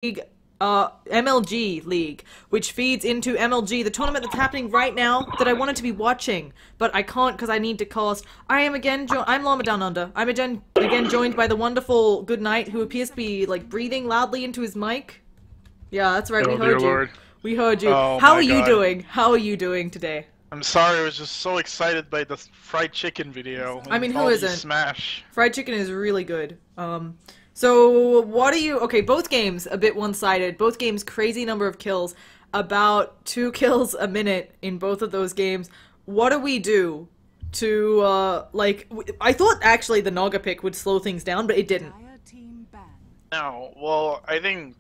MLG League, which feeds into MLG, the tournament that's happening right now that I wanted to be watching, but I can't because I need to cast. I am again. I'm Llama Down Under. I'm again joined by the wonderful Good Night, who appears to be like breathing loudly into his mic. Yeah, that's right. Oh We dear heard you. Lord. We heard you. Oh How my are you God. doing? How are you doing today? I'm sorry, I was just so excited by the fried chicken video I and mean, who all these isn't? Smash. Fried chicken is really good. So what are you? Okay, both games a bit one-sided. Both games crazy number of kills, about 2 kills a minute in both of those games. What do we do to I thought actually the Naga pick would slow things down, but it didn't. No, well, I think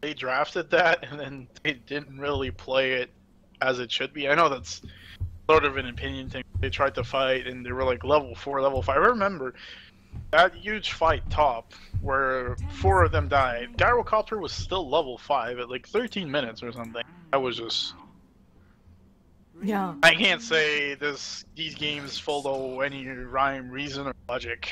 they drafted that and then they didn't really play it as it should be. I know that's sort of an opinion thing. They tried to fight and they were like level 4, level 5. I remember that huge fight top where 4 of them died. Gyrocopter was still level 5 at like 13 minutes or something. That was just... Yeah. I can't say these games follow any rhyme, reason, or logic.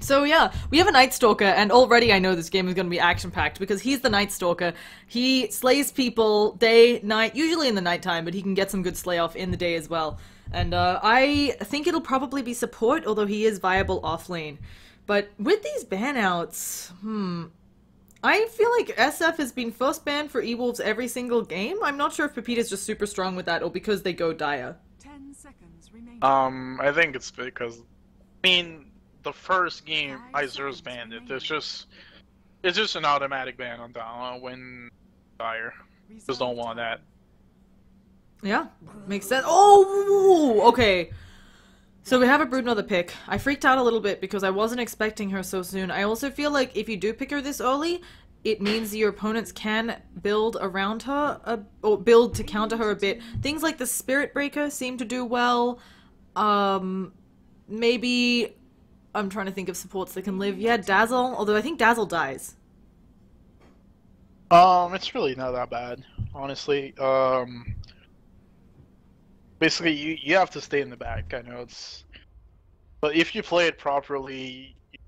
So yeah, we have a Night Stalker, and already I know this game is going to be action-packed because he's the Night Stalker. He slays people day, night, usually in the nighttime, but he can get some good slay off in the day as well. And I think it'll probably be support, although he is viable off lane. But with these ban-outs, I feel like SF has been first banned for E-Wolves every single game. I'm not sure if Pepita's just super strong with that or because they go dire. 10 seconds remaining. I think it's because, I mean, the first game Isurus banned it. It's just an automatic ban on down when dire. Just don't want that. Yeah, makes sense. Oh, okay. So we have a Broodmother pick. I freaked out a little bit because I wasn't expecting her so soon. I also feel like if you do pick her this early, it means your opponents can build around her, or build to counter her a bit. Things like the Spirit Breaker seem to do well. Maybe... I'm trying to think of supports that can live. Yeah, Dazzle, although I think Dazzle dies. It's really not that bad, honestly. Basically, you have to stay in the back. I know it's, but if you play it properly, you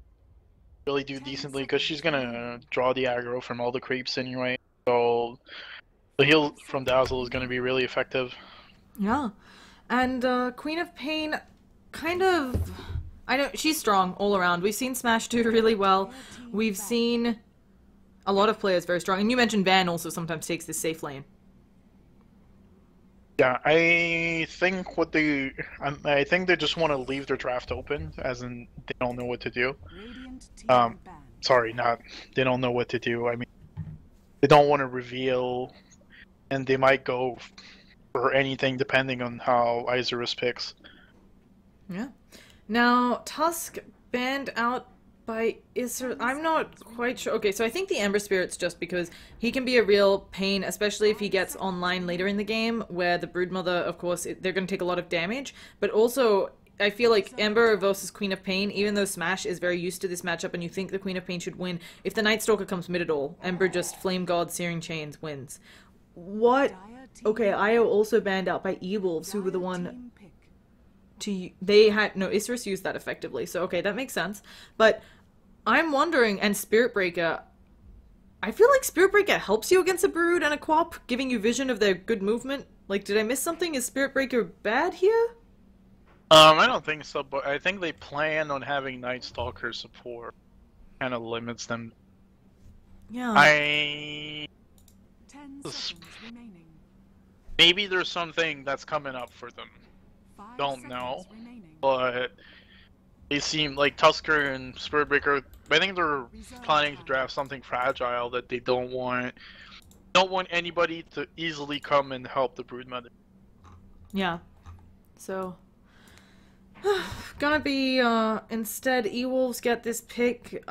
really do decently because she's gonna draw the aggro from all the creeps anyway. So the heal from Dazzle is gonna be really effective. Yeah, and Queen of Pain, kind of. I know she's strong all around. We've seen Smash do really well. We've seen a lot of players very strong, and you mentioned Van also sometimes takes this safe lane. Yeah, I think I think they just want to leave their draft open, as in they don't know what to do. Sorry, they don't know what to do. I mean, they don't want to reveal, and they might go for anything depending on how Isurus picks. Yeah. Now, Tusk banned out by Isurus. I'm not quite sure. Okay, so I think the Ember Spirit's just because he can be a real pain, especially if he gets online later in the game, where the Broodmother, of course, they're going to take a lot of damage. But also, I feel like Ember versus Queen of Pain, even though Smash is very used to this matchup and you think the Queen of Pain should win, if the Night Stalker comes mid at all, Ember just Flame God, Searing Chains wins. What? Okay, Io also banned out by E-Wolves, who were the one... They had no Isurus used that effectively, so okay, that makes sense. But I'm wondering, and Spirit Breaker, I feel like Spirit Breaker helps you against a Brood and a Quap, giving you vision of their good movement. Like, did I miss something? Is Spirit Breaker bad here? I don't think so, but I think they plan on having Night Stalker support. Kind of limits them. Yeah. 10 seconds remaining. Maybe there's something that's coming up for them. Don't know, but they seem like Tusker and Spirit Breaker. I think they're planning to draft something fragile that they don't want anybody to easily come and help the Broodmother. Yeah. So gonna be instead E-Wolves get this pick.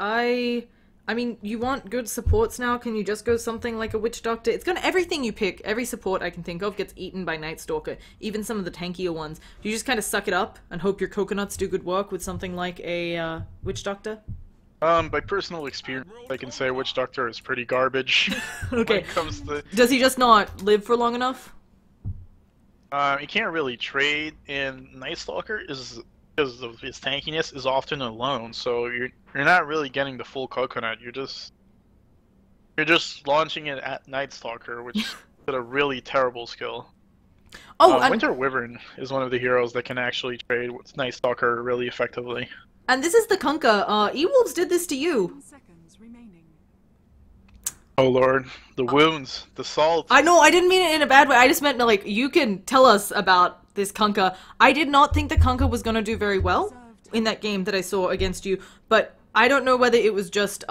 I mean, you want good supports now? Can you just go something like a Witch Doctor? It's gonna everything you pick, every support I can think of gets eaten by Night Stalker. Even some of the tankier ones. Do you just kind of suck it up and hope your coconuts do good work with something like a Witch Doctor? By personal experience, I can say Witch Doctor is pretty garbage. Okay. When it comes to... Does he just not live for long enough? He can't really trade, and Night Stalker is because of his tankiness, is often alone, so you're not really getting the full coconut. You're just You're just launching it at Night Stalker, which is a really terrible skill. Oh, and Winter Wyvern is one of the heroes that can actually trade with Night Stalker really effectively. this is the Kunkka. E-Wolves did this to you. 10 seconds remaining. Oh lord, the wounds, the salt. I know, I didn't mean it in a bad way. I just meant, like, you can tell us about this Kunkka. I did not think the Kunkka was going to do very well in that game that I saw against you, but I don't know whether it was just,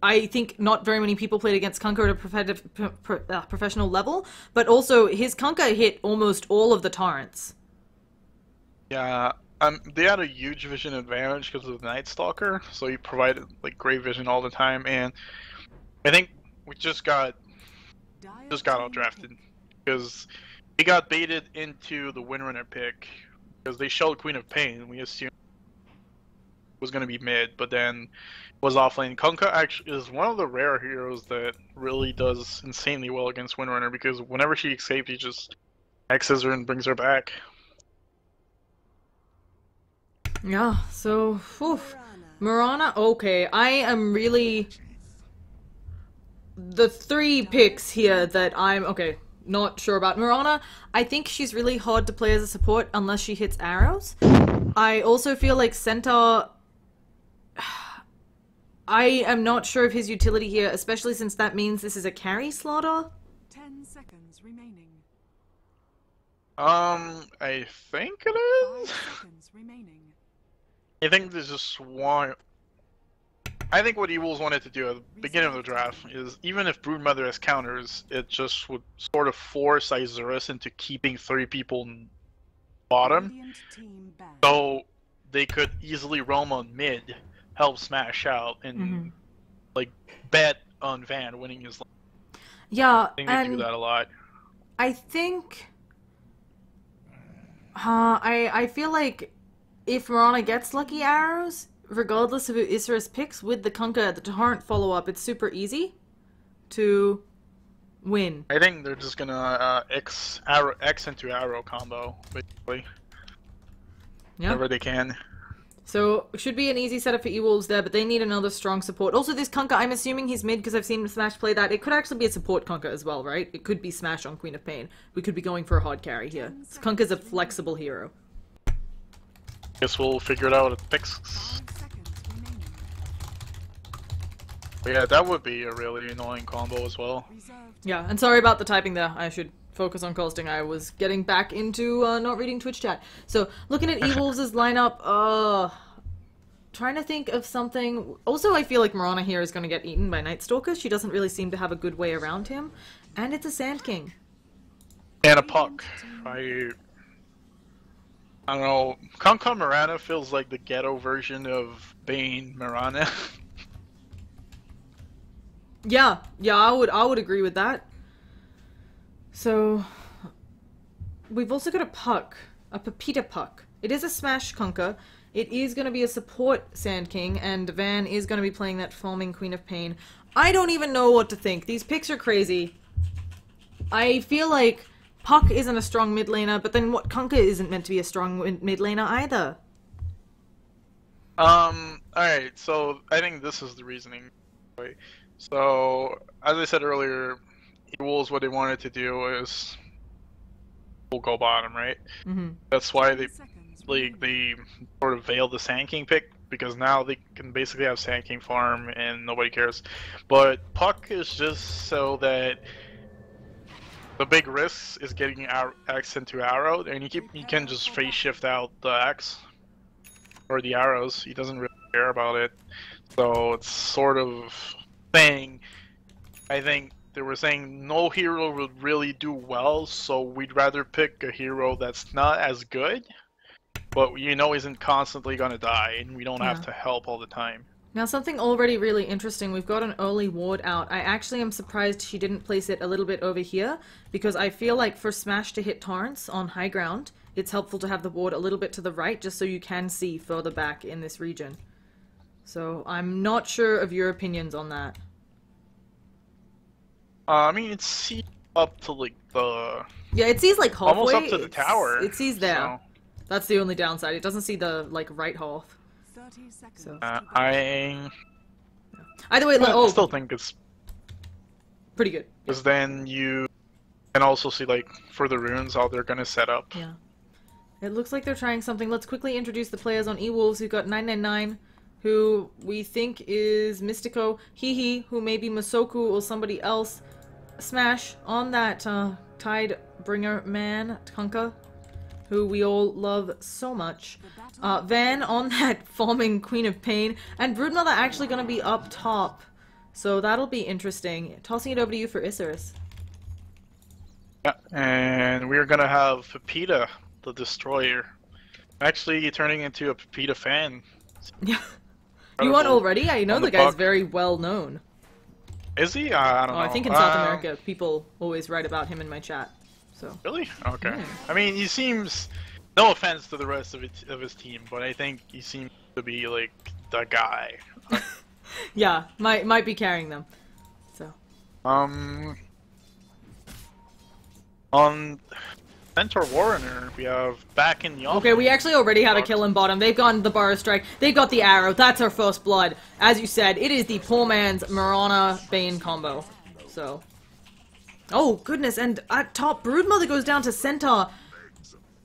I think not very many people played against Kunkka at a professional level, but also his Kunkka hit almost all of the torrents. Yeah, they had a huge vision advantage because of the Night Stalker, so he provided like great vision all the time, and I think we just got outdrafted because we got baited into the Windrunner pick because they showed Queen of Pain, and we assumed it was going to be mid, but then was offlane. Kunkka actually is one of the rare heroes that really does insanely well against Windrunner because whenever she escapes, he just X's her and brings her back. Yeah, so, Mirana, okay, I am really... The 3 picks here that I'm, not sure about. Mirana, I think she's really hard to play as a support unless she hits arrows. I also feel like Centaur... I am not sure of his utility here, especially since that means this is a carry slaughter. 10 seconds remaining. I think it is. 5 seconds remaining. I think there's just one. I think what E-Wolves wanted to do at the beginning of the draft is even if Broodmother has counters, it just would sort of force Isurus into keeping 3 people in bottom, Radiant team banned. so they could easily roam on mid, help smash out, and like bet on Van winning his lane. Yeah, I think they do that a lot. I think... I feel like if Mirana gets lucky arrows, regardless of who Isurus picks, with the Kunkka, the torrent follow-up, it's super easy to win. I think they're just gonna X into arrow combo, basically. Yeah. Whenever they can. So, should be an easy setup for E-Wolves there, but they need another strong support. Also, this Kunkka, I'm assuming he's mid because I've seen Smash play that. It could actually be a support Kunkka as well, right? It could be Smash on Queen of Pain. We could be going for a hard carry here. So Kunkka's a flexible hero. Guess we'll figure it out at picks. 5 seconds remaining. But yeah, that would be a really annoying combo as well. Reserved. Yeah, and sorry about the typing there. I should focus on casting. I was getting back into not reading Twitch chat. So, looking at E-Wolves' lineup, trying to think of something. Also, I feel like Mirana here is going to get eaten by Night Stalker. She doesn't really seem to have a good way around him. And it's a Sand King. And a puck. I don't know. Kunkka Mirana feels like the ghetto version of Bane Mirana. Yeah, I would agree with that. So, we've also got a puck, a Pepita puck. It is a Smash Kunkka. It is going to be a support Sand King, and Van is going to be playing that Foaming Queen of Pain. I don't even know what to think. These picks are crazy. I feel like Puck isn't a strong mid laner, but then what Kunkka isn't meant to be a strong mid laner either. Alright, so I think this is the reasoning. So, as I said earlier, E-Wolves, what they wanted to do is we'll go bottom, right? Mm-hmm. That's why they 10 seconds they sort of veiled the Sand King pick, because now they can basically have Sand King farm and nobody cares. But Puck is just so that the big risk is getting X into arrow, and you can just phase shift out the X or the arrows. He doesn't really care about it, so it's sort of saying. I think they were saying no hero would really do well, so we'd rather pick a hero that's not as good, but you know isn't constantly gonna die, and we don't have to help all the time. Now something already really interesting, we've got an early ward out. I actually am surprised she didn't place it a little bit over here, because I feel like for Smash to hit torrents on high ground, it's helpful to have the ward a little bit to the right, just so you can see further back in this region. So I'm not sure of your opinions on that. I mean, it sees up to like the... Yeah, it sees like halfway. Almost up to the tower. It sees there. So. That's the only downside. It doesn't see the like right half. 30 seconds. So. I Either way, still think it's Pretty good. Because then you can also see, like, for the runes, how they're gonna set up. Yeah. It looks like they're trying something. Let's quickly introduce the players on eWolves. We've got 999, who we think is Mystico. Hehe, who may be Masoku or somebody else. Smash on that Tidebringer man, Tonka, who we all love so much. Van on that Farming Queen of Pain. And Broodmother actually going to be up top. So that'll be interesting. Tossing it over to you for Isurus. Yeah, and we're gonna have Pepita, the Destroyer. Actually turning into a Pepita fan. Yeah. You want already? I know the guy's very well known. Is he? I don't know. I think in South America, people always write about him in my chat. So. Really? Okay. Yeah. I mean, he seems... No offense to the rest of his team, but I think he seems to be, like, the guy. Yeah, might be carrying them. So. On Centaur Warrener, we have back in the offense. Okay, we actually already had a kill in bottom. They've gone the Bar Strike. They've got the Arrow. That's our first blood. As you said, it is the poor man's Mirana Bane combo. So. Oh, goodness. And at top, Broodmother goes down to Centaur.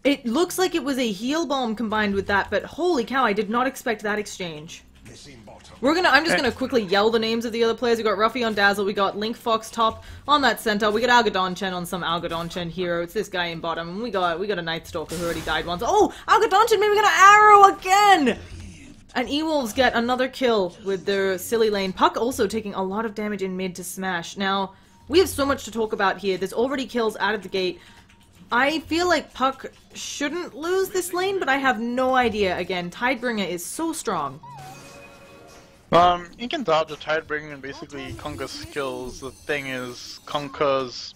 It looks like it was a heal bomb combined with that, but holy cow, I did not expect that exchange. I'm just gonna quickly yell the names of the other players. We got Ruffy on Dazzle, we got Link Fox top on that Centaur, we got Algodonchen on some Algodonchen hero. It's this guy in bottom, and we got a Night Stalker who already died once. Oh, Algodonchen, maybe we got an Arrow again! And E-Wolves get another kill with their silly lane. Puck also taking a lot of damage in mid to smash. Now, we have so much to talk about here. There's already kills out of the gate. I feel like Puck shouldn't lose this lane, but I have no idea. Again, Tidebringer is so strong. You can dodge a Tidebringer and basically Kunkka's skills. The thing is, Kunkka's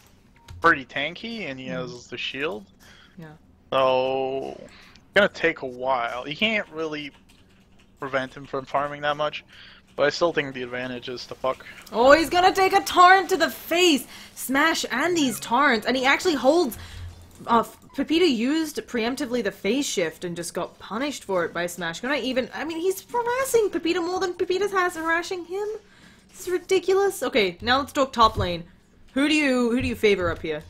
pretty tanky and he has the shield. Yeah. So, it's gonna take a while. You can't really prevent him from farming that much, but I still think the advantage is to Puck. Oh, he's gonna take a torrent to the face! Smash and these torrents, and he actually holds... Pepita used preemptively the phase shift and just got punished for it by Smash. I mean, he's harassing Pepita more than Pepita's harassing him. This is ridiculous. Okay, now let's talk top lane. Who do you favor up here?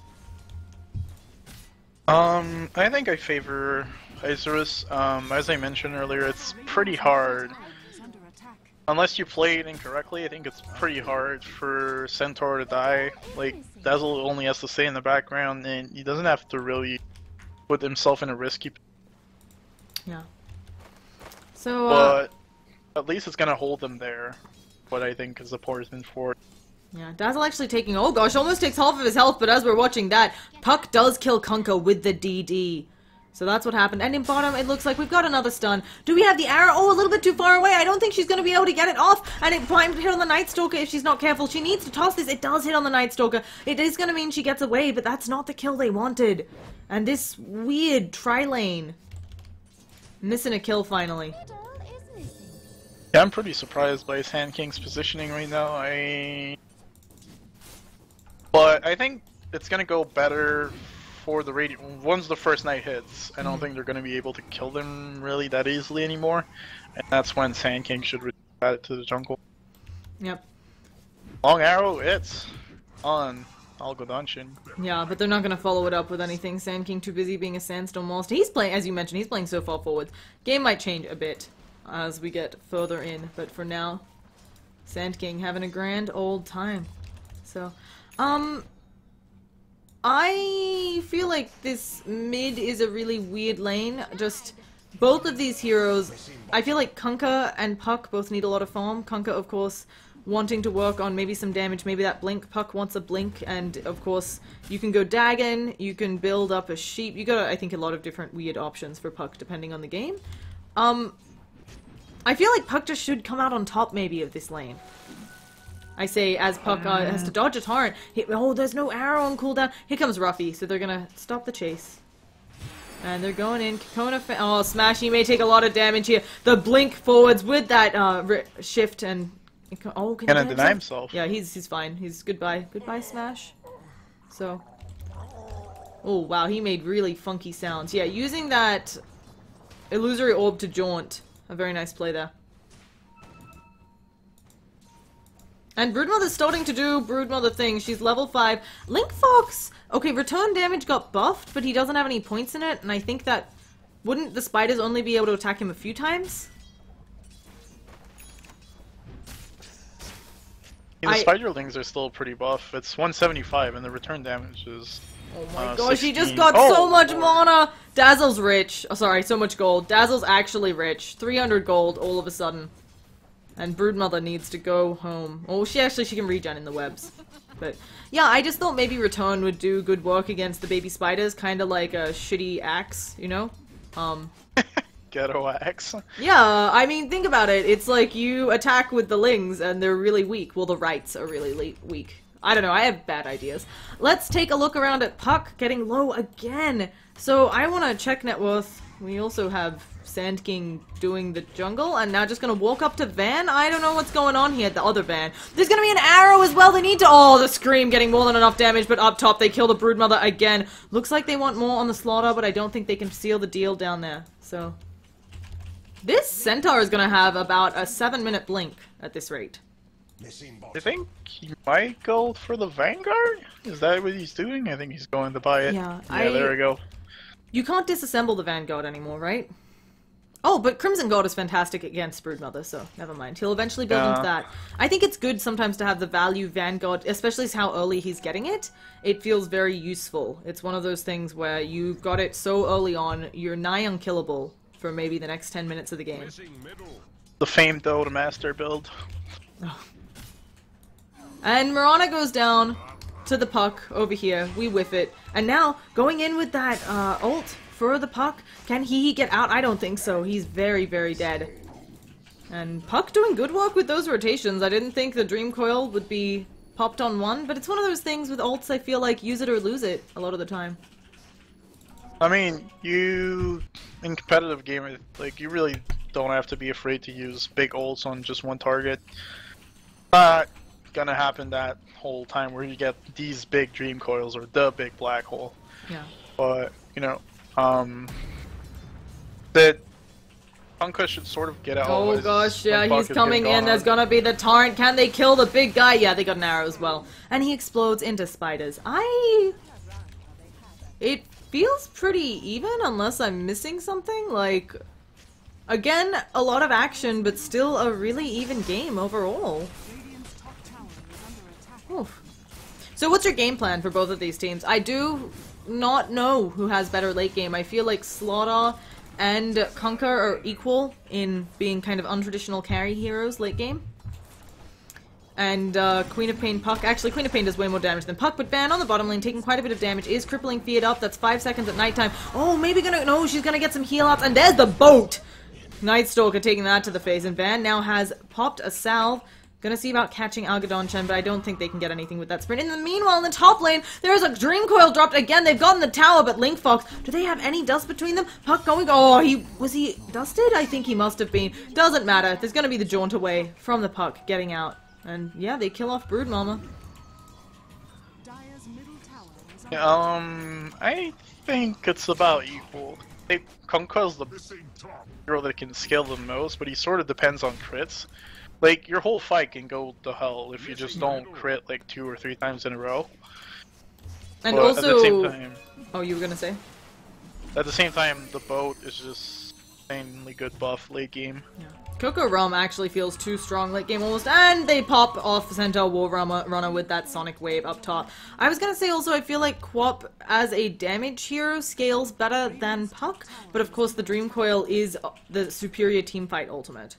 I think I favor Isurus. As I mentioned earlier, it's pretty hard. Unless you play it incorrectly, I think it's pretty hard for Centaur to die. Like, Dazzle only has to stay in the background, and he doesn't have to really put himself in a risky... Yeah. So, But, at least it's gonna hold them there, what I think is the important for it. Yeah, Dazzle actually taking... Oh gosh, almost takes half of his health, but as we're watching that, Puck does kill Kunkka with the DD. So that's what happened. And in bottom, it looks like we've got another stun. Do we have the arrow? Oh, a little bit too far away. I don't think she's going to be able to get it off. And it might hit on the Night Stalker if she's not careful. She needs to toss this. It does hit on the Night Stalker. It is going to mean she gets away, but that's not the kill they wanted. And this weird tri-lane. Missing a kill finally. Yeah, I'm pretty surprised by Sand King's positioning right now. But I think it's going to go better for the Radiant. Once the first night hits, I don't think they're going to be able to kill them really that easily anymore, and that's when Sand King should add it to the jungle. Yep. Long arrow, it's on Algodonchen. Yeah, but they're not going to follow it up with anything. Sand King too busy being a Sandstone monster. He's playing, as you mentioned, he's playing so far forward. Game might change a bit as we get further in, but for now, Sand King having a grand old time. So, I feel like this mid is a really weird lane. Just both of these heroes, I feel like Kunkka and Puck both need a lot of farm. Kunkka, of course, wanting to work on maybe some damage, maybe that blink. Puck wants a blink, and of course, you can go Dagon, you can build up a sheep. You got, I think, a lot of different weird options for Puck depending on the game. I feel like Puck just should come out on top maybe of this lane. I say as Puck has to dodge a torrent. Oh, there's no arrow on cooldown. Here comes Ruffy, so they're gonna stop the chase. And they're going in. Kona oh, Smash, he may take a lot of damage here. The blink forwards with that shift and... Oh, can he deny himself? Yeah, he's fine. He's goodbye. Goodbye, Smash. So... Oh, wow, he made really funky sounds. Yeah, using that illusory orb to jaunt. A very nice play there. And Broodmother's starting to do Broodmother things. She's level 5. Link Fox! Okay, return damage got buffed, but he doesn't have any points in it, and I think that... Wouldn't the spiders only be able to attack him a few times? Yeah, the spiderlings are still pretty buff. It's 175, and the return damage is... Oh my gosh, 16. he just got so much mana! Dazzle's rich. Oh, sorry, so much gold. Dazzle's actually rich. 300 gold all of a sudden. And Broodmother needs to go home. Oh, she can regen in the webs. But, yeah, I just thought maybe Return would do good work against the baby spiders, kind of like a shitty axe, you know? Ghetto axe. Yeah, I mean, think about it. It's like you attack with the lings and they're really weak. Well, the rights are really weak. I don't know, I have bad ideas. Let's take a look around at Puck, getting low again. So I want to check net worth. We also have Sand King doing the jungle, and now just gonna walk up to Van. I don't know what's going on here at the other Van. There's gonna be an arrow as well. They need to... Oh, the Scream getting more than enough damage, but up top they kill the Broodmother again. Looks like they want more on the Slaughter, but I don't think they can seal the deal down there. So... This Centaur is gonna have about a 7-minute blink at this rate. I think he might go for the Vanguard? Is that what he's doing? I think he's going to buy it. Yeah, there we go. You can't disassemble the Vanguard anymore, right? Oh, but Crimson Guard is fantastic against Broodmother, so never mind. He'll eventually build into that. I think it's good sometimes to have the value Vanguard, especially how early he's getting it. It feels very useful. It's one of those things where you've got it so early on, you're nigh unkillable for maybe the next 10 minutes of the game. The famed Dota Master build. Oh. And Mirana goes down to the Puck over here. We whiff it. And now, going in with that ult for the Puck. Can he get out? I don't think so. He's very, very dead. And Puck doing good work with those rotations. I didn't think the Dream Coil would be popped on one, but it's one of those things with ults I feel like use it or lose it a lot of the time. I mean, in competitive game, like, you really don't have to be afraid to use big ults on just one target. Not gonna happen that whole time where you get these big Dream Coils or the big black hole. Yeah. But, you know, that Funka should sort of get out. Oh gosh, yeah, he's coming in. There's gonna be the torrent. Can they kill the big guy? Yeah, they got an arrow as well. And he explodes into spiders. It feels pretty even, unless I'm missing something. Like, again, a lot of action, but still a really even game overall. Oof. So what's your game plan for both of these teams? I do not know who has better late game. I feel like Slaughter and Kunkka are equal in being kind of untraditional carry heroes late game. And Queen of Pain Puck. Actually, Queen of Pain does way more damage than Puck, but Van on the bottom lane taking quite a bit of damage. Is crippling Fiat up. That's 5 seconds at nighttime. Oh, maybe she's gonna get some heal ups. And there's the boat! Nightstalker taking that to the face. And Van now has popped a salve. Gonna see about catching Algodonchan, but I don't think they can get anything with that sprint. In the meanwhile, in the top lane, there's a Dream Coil dropped again. They've gotten the tower, but Link Fox, do they have any dust between them? Puck going, oh, was he dusted? I think he must have been. Doesn't matter. There's gonna be the jaunt away from the Puck getting out. And yeah, they kill off Brood Mama. I think it's about equal. Kunkka's the hero that can scale the most, but he sort of depends on crits. Like, your whole fight can go to hell if you just don't crit like 2 or 3 times in a row. And but also... at the same time, oh, you were gonna say? At the same time, the boat is just insanely good buff late game. Yeah. Coco Rum actually feels too strong late game almost, and they pop off Centaur War Runner with that Sonic Wave up top. I was gonna say also I feel like Quap as a damage hero scales better than Puck, but of course the Dream Coil is the superior teamfight ultimate.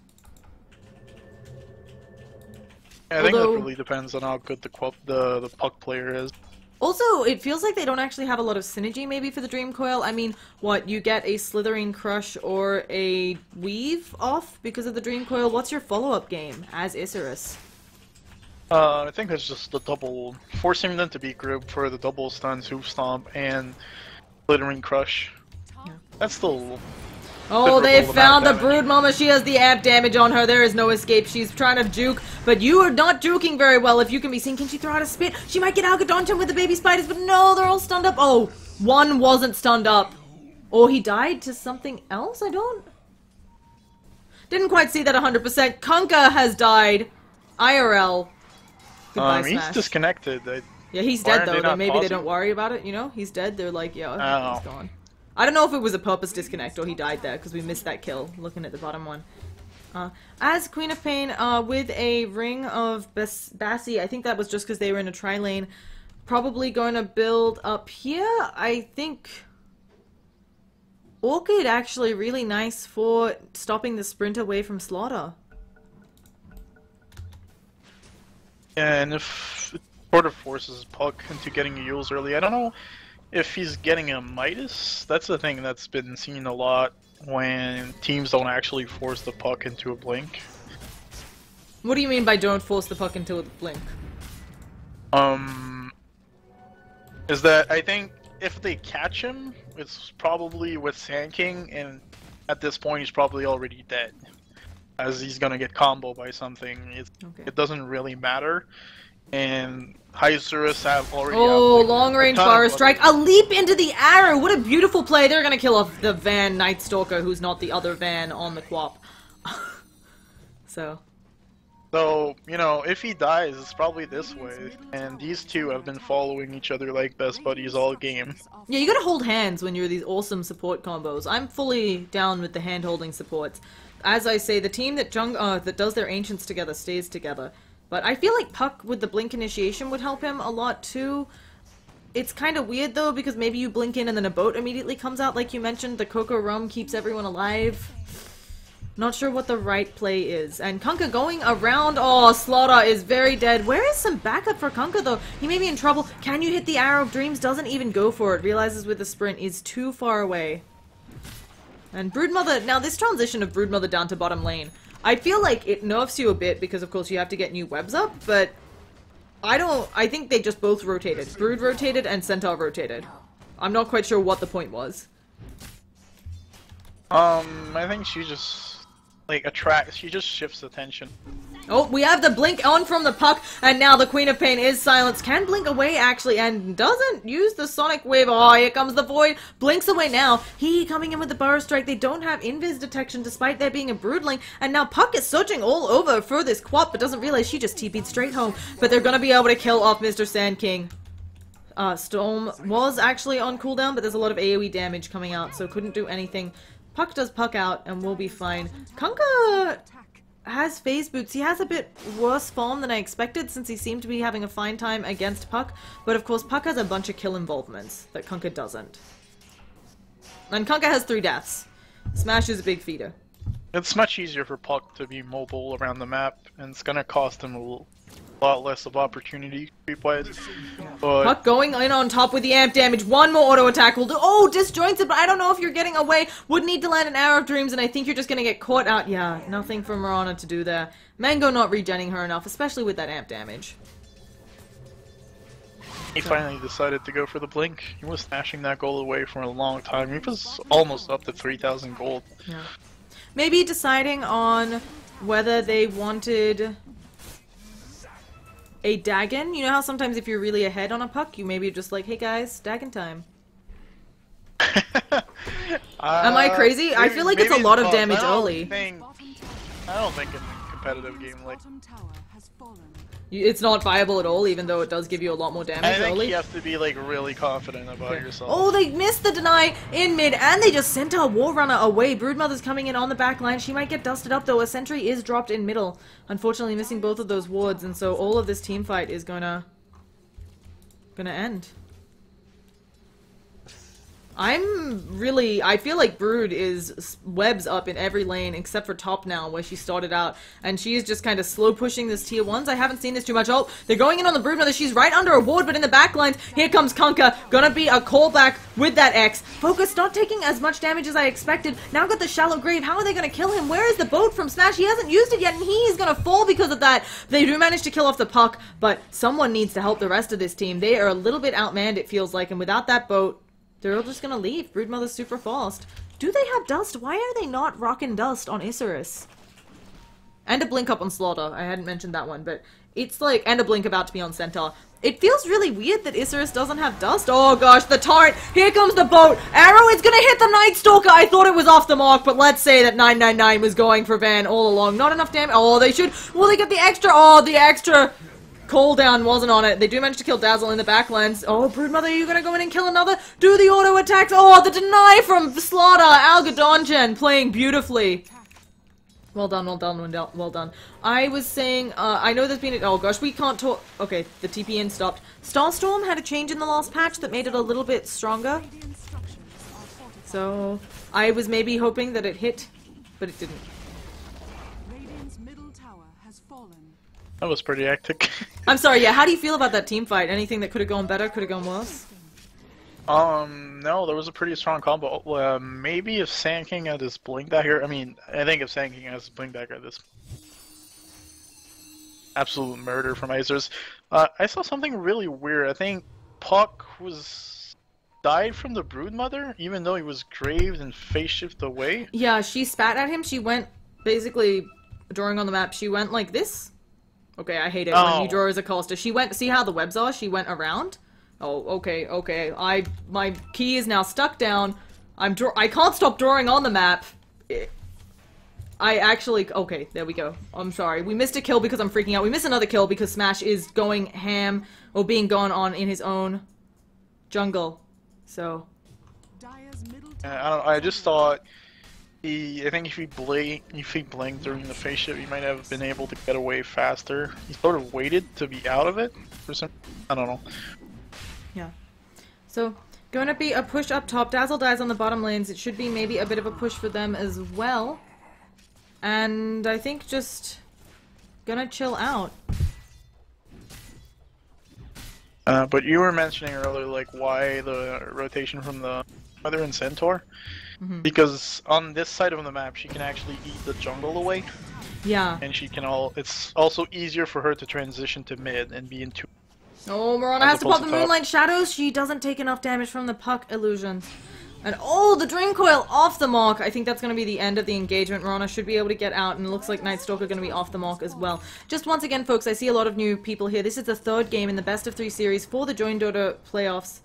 Yeah, I think that really depends on how good the Puck player is. Also, it feels like they don't actually have a lot of synergy maybe for the Dream Coil. I mean, what, you get a Slithering Crush or a Weave off because of the Dream Coil? What's your follow-up game as Isurus? I think it's just the double, forcing them to be grouped for the double stuns, Hoof Stomp, and Slithering Crush. Yeah. That's still... Oh, they found the Brood Mama. She has the amp damage on her. There is no escape. She's trying to juke, but you are not juking very well if you can be seen. Can she throw out a spit? She might get Algodonchan with the baby spiders, but no, they're all stunned up. Oh, one wasn't stunned up. Or he died to something else? Didn't quite see that 100%. Kunkka has died. IRL. Goodbye, He's Smash. disconnected. Yeah, he's Why dead aren't though. they Then not maybe they pausing? don't worry about it, you know? He's dead. They're like, yeah, Oh. he's gone. I don't know if it was a purpose disconnect or he died there because we missed that kill. Looking at the bottom one. As Queen of Pain, with a ring of Bassi, I think that was just because they were in a tri-lane. Probably going to build up here. I think Orchid actually really nice for stopping the sprint away from Slaughter. And if it sort of forces Puck into getting a Yules early, I don't know if he's getting a Midas. That's the thing that's been seen a lot when teams don't actually force the puck into a blink. What do you mean by don't force the puck into a blink? Is that I think if they catch him, it's probably with Sand King, and at this point he's probably already dead. As he's gonna get comboed by something. It doesn't really matter. And Isurus have already long range fire strike. A leap into the arrow. What a beautiful play. They're gonna kill off the Van Night Stalker, who's not the other Van on the Quap. So, you know, if he dies, it's probably this way. And these two have been following each other like best buddies all game. yeah, you gotta hold hands when you're these awesome support combos. I'm fully down with the hand-holding supports. As I say, the team that that does their Ancients together stays together. But I feel like Puck with the Blink initiation would help him a lot too. It's kind of weird though, because maybe you blink in and then a boat immediately comes out, like you mentioned. The Coco Rum keeps everyone alive. Not sure what the right play is. And Kunkka going around. Oh, Slaughter is very dead. Where is some backup for Kunkka though? He may be in trouble. Can you hit the Arrow of Dreams? Doesn't even go for it. Realizes with the sprint is too far away. And Broodmother, now this transition of Broodmother down to bottom lane, I feel like it nerfs you a bit because of course you have to get new webs up, but I think they just both rotated. Brood rotated and Centaur rotated. I'm not quite sure what the point was. I think she just, she just shifts attention. Oh, we have the blink on from the Puck, and now the Queen of Pain is silenced. Can blink away, actually, and doesn't use the Sonic Wave. Oh, here comes the Void. Blinks away now. He coming in with the Burrow Strike. They don't have Invis detection, despite there being a Broodling, and now Puck is searching all over for this Quap, but doesn't realize she just TP'd straight home. But they're gonna be able to kill off Mr. Sand King. Storm was actually on cooldown, but there's a lot of AoE damage coming out, so couldn't do anything. Puck does Puck out, and we'll be fine. Kunkka has phase boots. He has a bit worse form than I expected since he seemed to be having a fine time against Puck, but of course Puck has a bunch of kill involvements that Kunkka doesn't. And Kunkka has 3 deaths. Smash is a big feeder. It's much easier for Puck to be mobile around the map, and it's gonna cost him a lot less of opportunity creep-wise. But Puck going in on top with the amp damage. One more auto attack will do. Oh, disjointed, but I don't know if you're getting away. Would need to land an Arrow of Dreams, and I think you're just gonna get caught out. Yeah, nothing for Mirana to do there. Mango not regenning her enough, especially with that amp damage. he finally decided to go for the blink. He was snatching that gold away for a long time. He was almost up to 3,000 gold. Yeah. Maybe deciding on whether they wanted a Dagon. You know how sometimes if you're really ahead on a Puck, you maybe just like, hey guys, Dagon time. Am I crazy? I feel like it's a lot of damage early. I don't think in a competitive game like Bottom tower has fallen. It's not viable at all, even though it does give you a lot more damage I think early. you have to be like really confident about yourself. Oh, they missed the deny in mid, and they just sent our War Runner away. Broodmother's coming in on the back line. She might get dusted up, though. A sentry is dropped in middle. Unfortunately, missing both of those wards, and so all of this team fight is gonna end. I feel like Brood is webs up in every lane except for top now where she started out, and she is just kind of slow pushing this tier 1s. I haven't seen this too much. Oh, they're going in on the Broodmother. She's right under a ward, but in the back lines, here comes Kunkka. Gonna be a callback with that X. Focus not taking as much damage as I expected. Now got the Shallow Grave. How are they gonna kill him? Where is the boat from Smash? He hasn't used it yet, and he's gonna fall because of that. They do manage to kill off the Puck, but someone needs to help the rest of this team. They are a little bit outmanned, it feels like, and without that boat, they're all just gonna leave. Broodmother's super fast. Do they have dust? Why are they not rocking dust on Isurus? And a blink up on Slaughter. I hadn't mentioned that one, but it's like, and a blink about to be on Centaur. It feels really weird that Isurus doesn't have dust. Oh gosh, the torrent. Here comes the boat. Arrow is gonna hit the Night Stalker. I thought it was off the mark, but let's say that 999 was going for Van all along. Not enough damage. Oh, they should. Will they get the extra? Oh, the extra. cooldown wasn't on it. They do manage to kill Dazzle in the backlands. Oh, Broodmother, are you gonna go in and kill another? Do the auto attacks. Oh, the deny from Slaughter. Algadongen playing beautifully. Well done, well done, well done. I was saying, I know there's been oh gosh, we can't talk. Okay, the TP in stopped. Starstorm had a change in the last patch that made it a little bit stronger. So, I was maybe hoping that it hit, but it didn't. Radiant's middle tower has fallen. That was pretty hectic. I'm sorry, yeah, how do you feel about that team fight? Anything that could have gone better, could have gone worse? No, there was a pretty strong combo. Maybe if Sand King had his blink dagger. I mean, I think if Sand King has his blink dagger, this absolute murder from Isurus. I saw something really weird. I think Puck died from the Broodmother, even though he was graved and face shift away. Yeah, she spat at him. She went, basically, drawing on the map, she went like this. Okay, I hate it when you draw as a caster. She went, see how the webs are? She went around. Oh, okay, okay. My key is now stuck down. I can't stop drawing on the map. Okay, there we go. I'm sorry. We missed a kill because I'm freaking out. We missed another kill because Smash is going ham, or being gone on in his own jungle. So. I just thought I think if he blinked during the face shift, he might have been able to get away faster. He sort of waited to be out of it for some. I don't know. Yeah. So, going to be a push up top. Dazzle dies on the bottom lanes. It should be maybe a bit of a push for them as well. And I think just gonna chill out. But you were mentioning earlier, like, why the rotation from the Mother and Centaur? Mm-hmm. Because on this side of the map, she can actually eat the jungle away. Yeah. And she can it's also easier for her to transition to mid and be in two. Oh, Mirana has to pop the Moonlight Shadows. She doesn't take enough damage from the Puck illusions. And oh, the Dream Coil off the mark. I think that's going to be the end of the engagement. Mirana should be able to get out, and it looks like Night Stalker going to be off the mark as well. Just once again, folks, I see a lot of new people here. This is the third game in the best of 3 series for the Join Dota playoffs.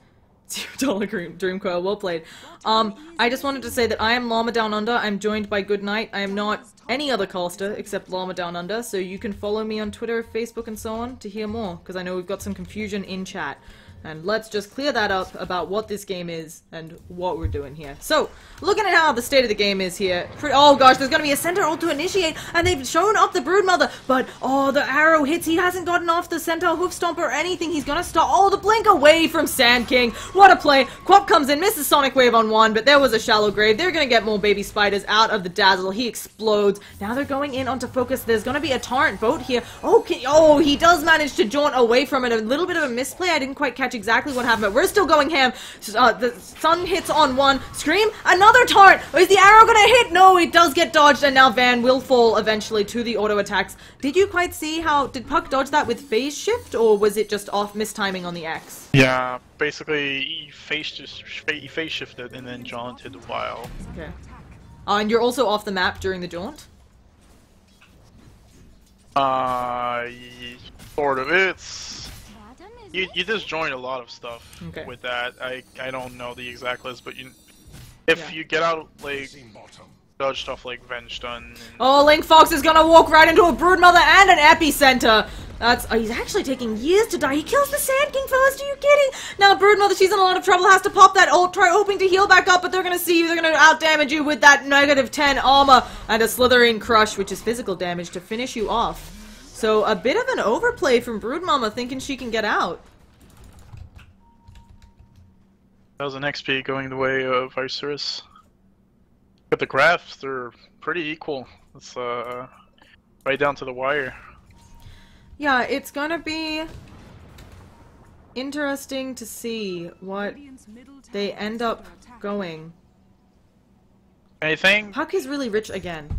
$0 Dream Coil, well played. I just wanted to say that I am Llama Down Under. I'm joined by Good Night. I am not any other caster except Llama Down Under, so you can follow me on Twitter, Facebook, and so on to hear more, because I know we've got some confusion in chat. And let's just clear that up about what this game is and what we're doing here. So, looking at how the state of the game is here. Oh gosh, there's gonna be a center ult to initiate, and they've shown up the Broodmother, but oh, the arrow hits. He hasn't gotten off the center hoof stomp or anything. He's gonna stop. Oh, the blink away from Sand King. What a play. Quap comes in, misses Sonic Wave on one, but there was a shallow grave. They're gonna get more baby spiders out of the Dazzle. He explodes. Now they're going in onto focus. There's gonna be a torrent boat here. Oh, he does manage to jaunt away from it. A little bit of a misplay. I didn't quite catch exactly what happened, but we're still going ham. The sun hits on one. Scream! Another torrent! Is the arrow gonna hit? No, it does get dodged, and now Van will fall eventually to the auto attacks. Did you quite see how... Did Puck dodge that with phase shift, or was it just off mistiming on the X? Yeah, basically he face shifted and then jaunted a while. Okay. And you're also off the map during the jaunt? Sort of. It's... You just join a lot of stuff with that. I don't know the exact list, but if you get out, like, dodge stuff like Venge Stun. Oh, Link Fox is gonna walk right into a Broodmother and an Epicenter. That's he's actually taking years to die. He kills the Sand King first. Are you kidding? Now Broodmother, she's in a lot of trouble. Has to pop that ult. Try hoping to heal back up, but they're gonna see you. They're gonna out-damage you with that -10 armor and a Slithering Crush, which is physical damage, to finish you off. So a bit of an overplay from Broodmama, thinking she can get out. That was an XP going the way of Isurus. But the graphs, they're pretty equal. It's right down to the wire. Yeah, it's gonna be interesting to see what they end up going. I think Puck is really rich again.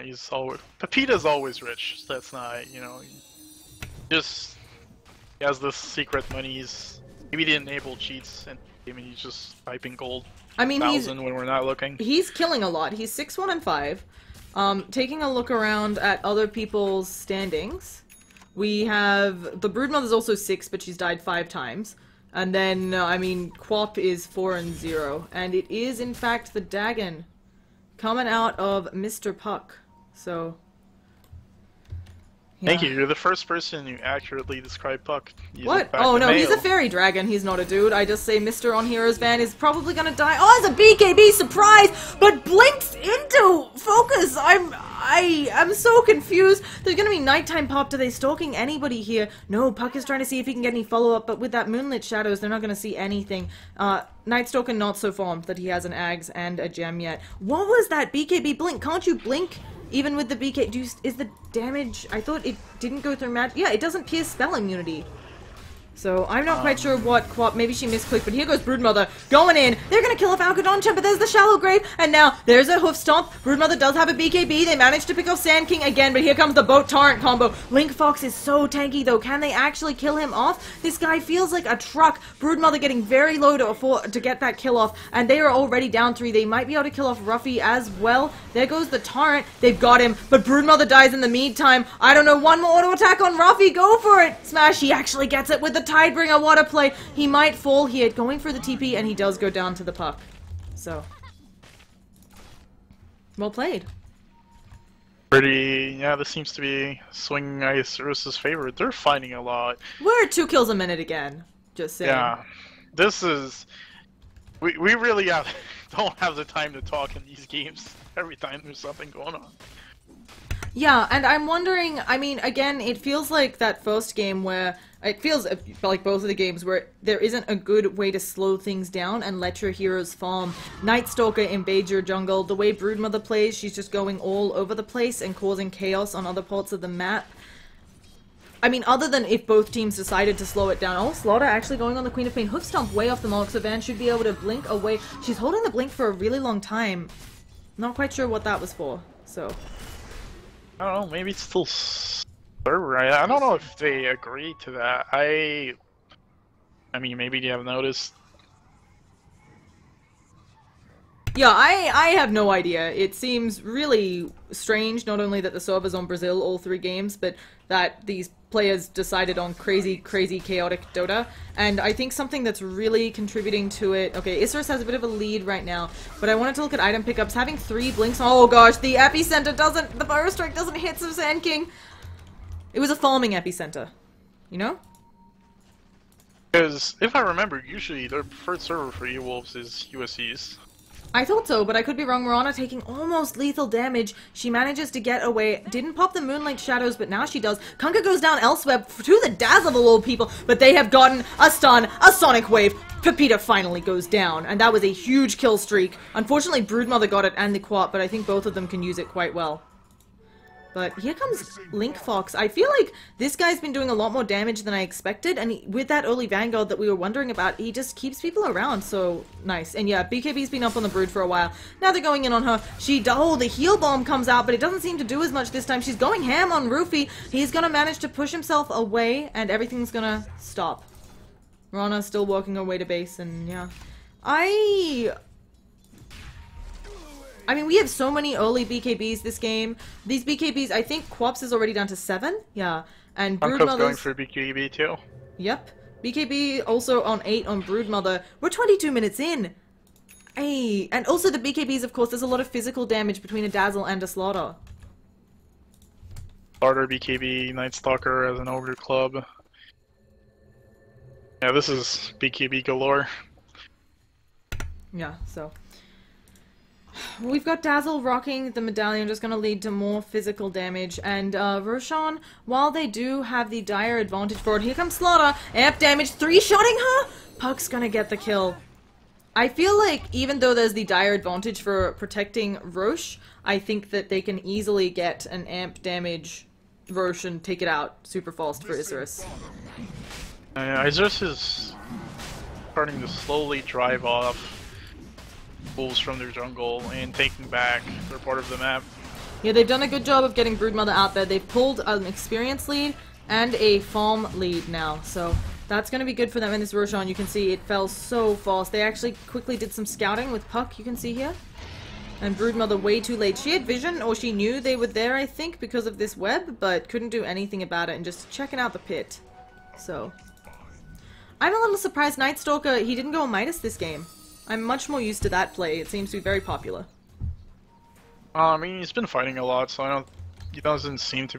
he's always... Pepita's always rich. So that's not, you know... He has this secret money. Maybe he enable cheats, and I mean, he's just piping gold. I mean, when we're not looking. He's killing a lot. He's 6-1 and 5. Taking a look around at other people's standings, we have the Broodmother's also 6, but she's died 5 times. And then, I mean, Quap is 4 and 0, and it is in fact the Dagon coming out of Mr. Puck. So Thank you. You're the first person who accurately described Puck. What? Oh no, he's a fairy dragon. He's not a dude. I just say Mr. on Heroes Van is probably gonna die. Oh, it's a BKB surprise, but blinks into focus. I am so confused. There's gonna be nighttime pop. Are they stalking anybody here? No, Puck is trying to see if he can get any follow-up, but with that moonlit shadows, they're not gonna see anything. Night Stalker not so formed that he has an Ags and a gem yet. What was that BKB blink? Can't you blink? Even with the BK, is the damage... I thought it didn't go through magic. Yeah, it doesn't pierce spell immunity. So, I'm not quite sure what Quap... Maybe she misclicked, but here goes Broodmother going in. They're gonna kill off Alcadon, but there's the Shallow Grave, and now there's a Hoof Stomp. Broodmother does have a BKB. They managed to pick off Sand King again, but here comes the Boat Torrent combo. Link Fox is so tanky, though. Can they actually kill him off? This guy feels like a truck. Broodmother getting very low to get that kill off, and they are already down 3. They might be able to kill off Ruffy as well. There goes the Torrent. They've got him, but Broodmother dies in the meantime. I don't know, one more auto attack on Ruffy. Go for it. Smash. He actually gets it with the Tidebringer. What a play. He might fall here, going for the TP, and he does go down to the Puck. So, well played. Pretty, yeah, this seems to be swinging Isurus' favorite. They're fighting a lot. We're 2 kills a minute again. Just saying. Yeah, this is... We really don't have the time to talk in these games every time there's something going on. Yeah, and I'm wondering, I mean, again, it feels like that first game where, it feels like both of the games where there isn't a good way to slow things down and let your heroes farm. Night Stalker invades your jungle. The way Broodmother plays, she's just going all over the place and causing chaos on other parts of the map. I mean, other than if both teams decided to slow it down. Oh, Slaughter actually going on the Queen of Pain. Hoof Stomp way off the mark, so Van should be able to blink away. She's holding the blink for a really long time. Not quite sure what that was for, so... I don't know, maybe it's still server. I don't know if they agree to that. I mean, maybe they have noticed. Yeah, I have no idea. It seems really strange, not only that the server's on Brazil all 3 games, but that these players decided on crazy, chaotic Dota. And I think something that's really contributing to it... Okay, Isurus has a bit of a lead right now, but I wanted to look at item pickups. Having 3 blinks... Oh gosh, the epicenter doesn't... The Burrow Strike doesn't hit some Sand King. It was a farming epicenter. You know? Because, if I remember, usually their preferred server for E-Wolves is USC's. I thought so, but I could be wrong. Mirana taking almost lethal damage. She manages to get away. Didn't pop the Moonlight Shadows, but now she does. Kunkka goes down elsewhere to the dazzle of the old people, but they have gotten a stun, a Sonic Wave. Pepita finally goes down, and that was a huge kill streak. Unfortunately, Broodmother got it and the Quap, but I think both of them can use it quite well. But here comes Link Fox. I feel like this guy's been doing a lot more damage than I expected, and with that early Vanguard that we were wondering about, he just keeps people around, so nice. And yeah, BKB's been up on the Brood for a while. Now they're going in on her. Oh, the heal bomb comes out, but it doesn't seem to do as much this time. She's going ham on Rufy. He's gonna manage to push himself away, and everything's gonna stop. Rana's still working her way to base, and yeah. I mean, we have so many early BKBs this game. These BKBs, I think Quaps is already down to 7. Yeah. And Broodmother's going for BKB too. Yep. BKB also on 8 on Broodmother. We're 22 minutes in. Hey. And also the BKBs, of course, there's a lot of physical damage between a Dazzle and a Slaughter. Slaughter, BKB, Night Stalker as an Over Club. Yeah, this is BKB galore. Yeah, so... We've got Dazzle rocking the medallion, just going to lead to more physical damage. And Roshan, while they do have the dire advantage for it, here comes Slaughter. Amp damage, 3-shotting her? Puck's going to get the kill. I feel like even though there's the dire advantage for protecting Roche, I think that they can easily get an amp damage Roche and take it out super fast for Isurus. Isurus is starting to slowly drive off wolves from their jungle and taking back their part of the map. Yeah, they've done a good job of getting Broodmother out there. They've pulled an experience lead and a farm lead now, so that's going to be good for them in this Roshan. You can see it fell so fast. They actually quickly did some scouting with Puck, you can see here. And Broodmother way too late. She had vision, or she knew they were there, I think, because of this web, but couldn't do anything about it and just checking out the pit. So, I'm a little surprised Night Stalker, he didn't go on Midas this game. I'm much more used to that play. It seems to be very popular. I mean, he's been fighting a lot, so he doesn't seem to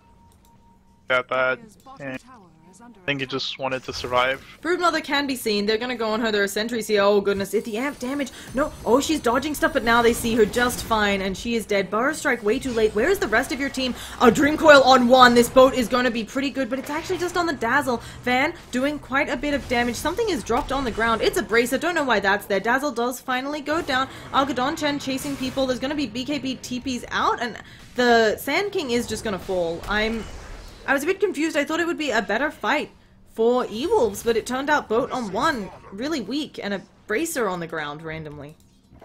that bad. And I think he just wanted to survive. Broodmother can be seen. They're gonna go on her. There are sentries here. Oh goodness, if the amp damage. No. Oh, she's dodging stuff, but now they see her just fine, and she is dead. Burrow strike way too late. Where is the rest of your team? A Dream Coil on one. This boat is gonna be pretty good, but it's actually just on the Dazzle. Van doing quite a bit of damage. Something is dropped on the ground. It's a bracer. Don't know why that's there. Dazzle does finally go down. Algadon Chen chasing people. There's gonna be BKB TPs out, and the Sand King is just gonna fall. I was a bit confused. I thought it would be a better fight for E-Wolves, but it turned out boat on one, really weak, and a bracer on the ground randomly.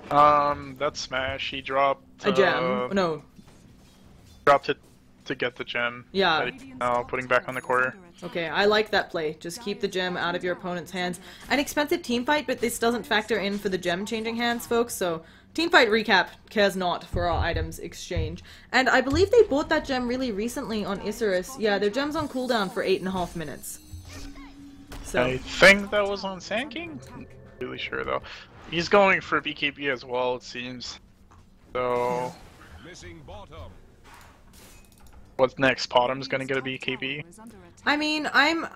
That smash, he dropped... A gem. No. Dropped it to get the gem. Yeah. Now putting back on the quarter. Okay, I like that play. Just keep the gem out of your opponent's hands. An expensive team fight, but this doesn't factor in for the gem changing hands, folks, so... Team fight recap cares not for our items exchange. And I believe they bought that gem really recently on Isurus. Yeah, their gem's on cooldown for 8.5 minutes. So. I think that was on Sand King? Not really sure though. He's going for BKB as well, it seems. So... What's next? Bottom's gonna get a BKB? I mean, I'm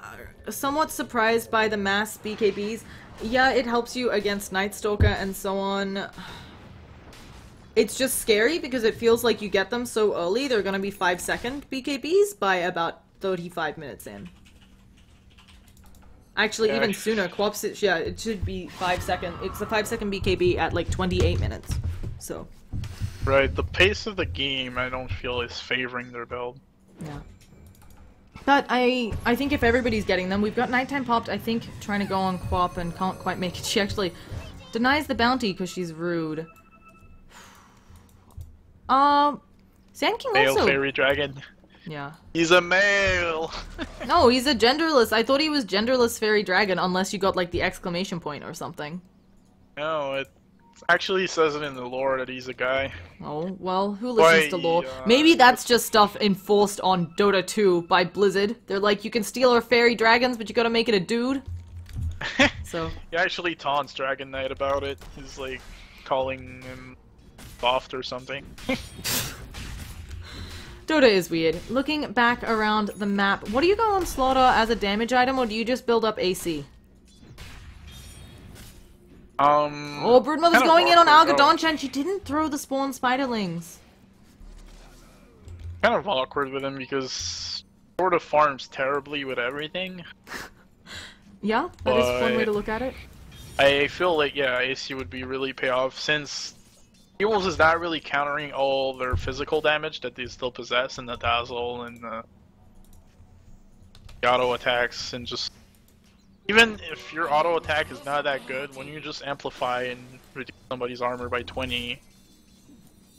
somewhat surprised by the mass BKBs. Yeah, it helps you against Night Stalker and so on. It's just scary because it feels like you get them so early. They're gonna be 5-second BKBs by about 35 minutes in. Actually, even sooner. Quops, yeah, it should be 5 second. It's a 5-second BKB at like 28 minutes. So. Right, the pace of the game I don't feel is favoring their build. Yeah. But I think if everybody's getting them, we've got Nighttime popped, I think, trying to go on Quap and can't quite make it. She actually denies the bounty because she's rude. Sand King Male also... fairy dragon. Yeah. He's a male! No, he's a genderless. I thought he was genderless fairy dragon unless you got like the exclamation point or something. No, it actually says it in the lore that he's a guy. Oh, well, who listens to lore? Maybe that's just stuff enforced on Dota 2 by Blizzard. They're like, you can steal our fairy dragons, but you gotta make it a dude. So. He actually taunts Dragon Knight about it. He's like, calling him soft or something. Dota is weird. Looking back around the map, what do you go on Slaughter as a damage item, or do you just build up AC? Oh, Broodmother's going in on Algadoncha, and she didn't throw the spawn spiderlings. Kind of awkward with him because sort of farms terribly with everything. Yeah, that is one way to look at it. I feel like, yeah, AC would be really pay off since Eagles is not really countering all their physical damage that they still possess in the Dazzle and the auto attacks, and just even if your auto attack is not that good, when you just amplify and reduce somebody's armor by 20,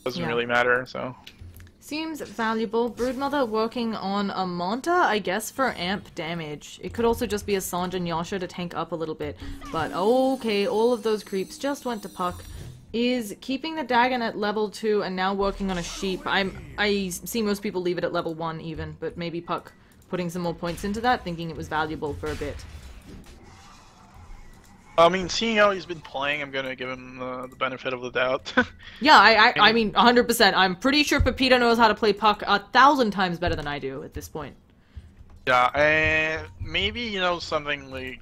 doesn't really matter, so. Seems valuable. Broodmother working on a Manta, I guess, for amp damage. It could also just be a Sanj and Yasha to tank up a little bit. But okay, all of those creeps just went to Puck. Is keeping the Dagon at level 2 and now working on a sheep. I see most people leave it at level 1 even, but maybe Puck putting some more points into that, thinking it was valuable for a bit. I mean, seeing how he's been playing, I'm gonna give him the benefit of the doubt. Yeah, I mean, 100%. I'm pretty sure Pepita knows how to play Puck 1,000 times better than I do at this point. Yeah, and maybe, you know, something like,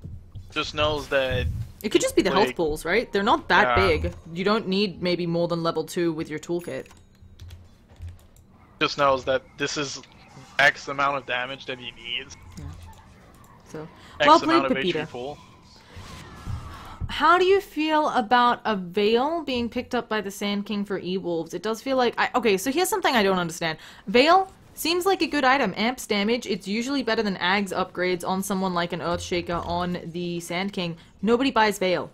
just knows that... It could just be the health pools, right? They're not that big. You don't need maybe more than level 2 with your toolkit. Just knows that this is X amount of damage that he needs. Yeah. So, X well played, amount of Pepita. HP pool. How do you feel about a Veil being picked up by the Sand King for E-Wolves? It does feel like... okay, so here's something I don't understand. Veil seems like a good item. Amps damage. It's usually better than Ag's upgrades on someone like an Earthshaker on the Sand King. Nobody buys Veil.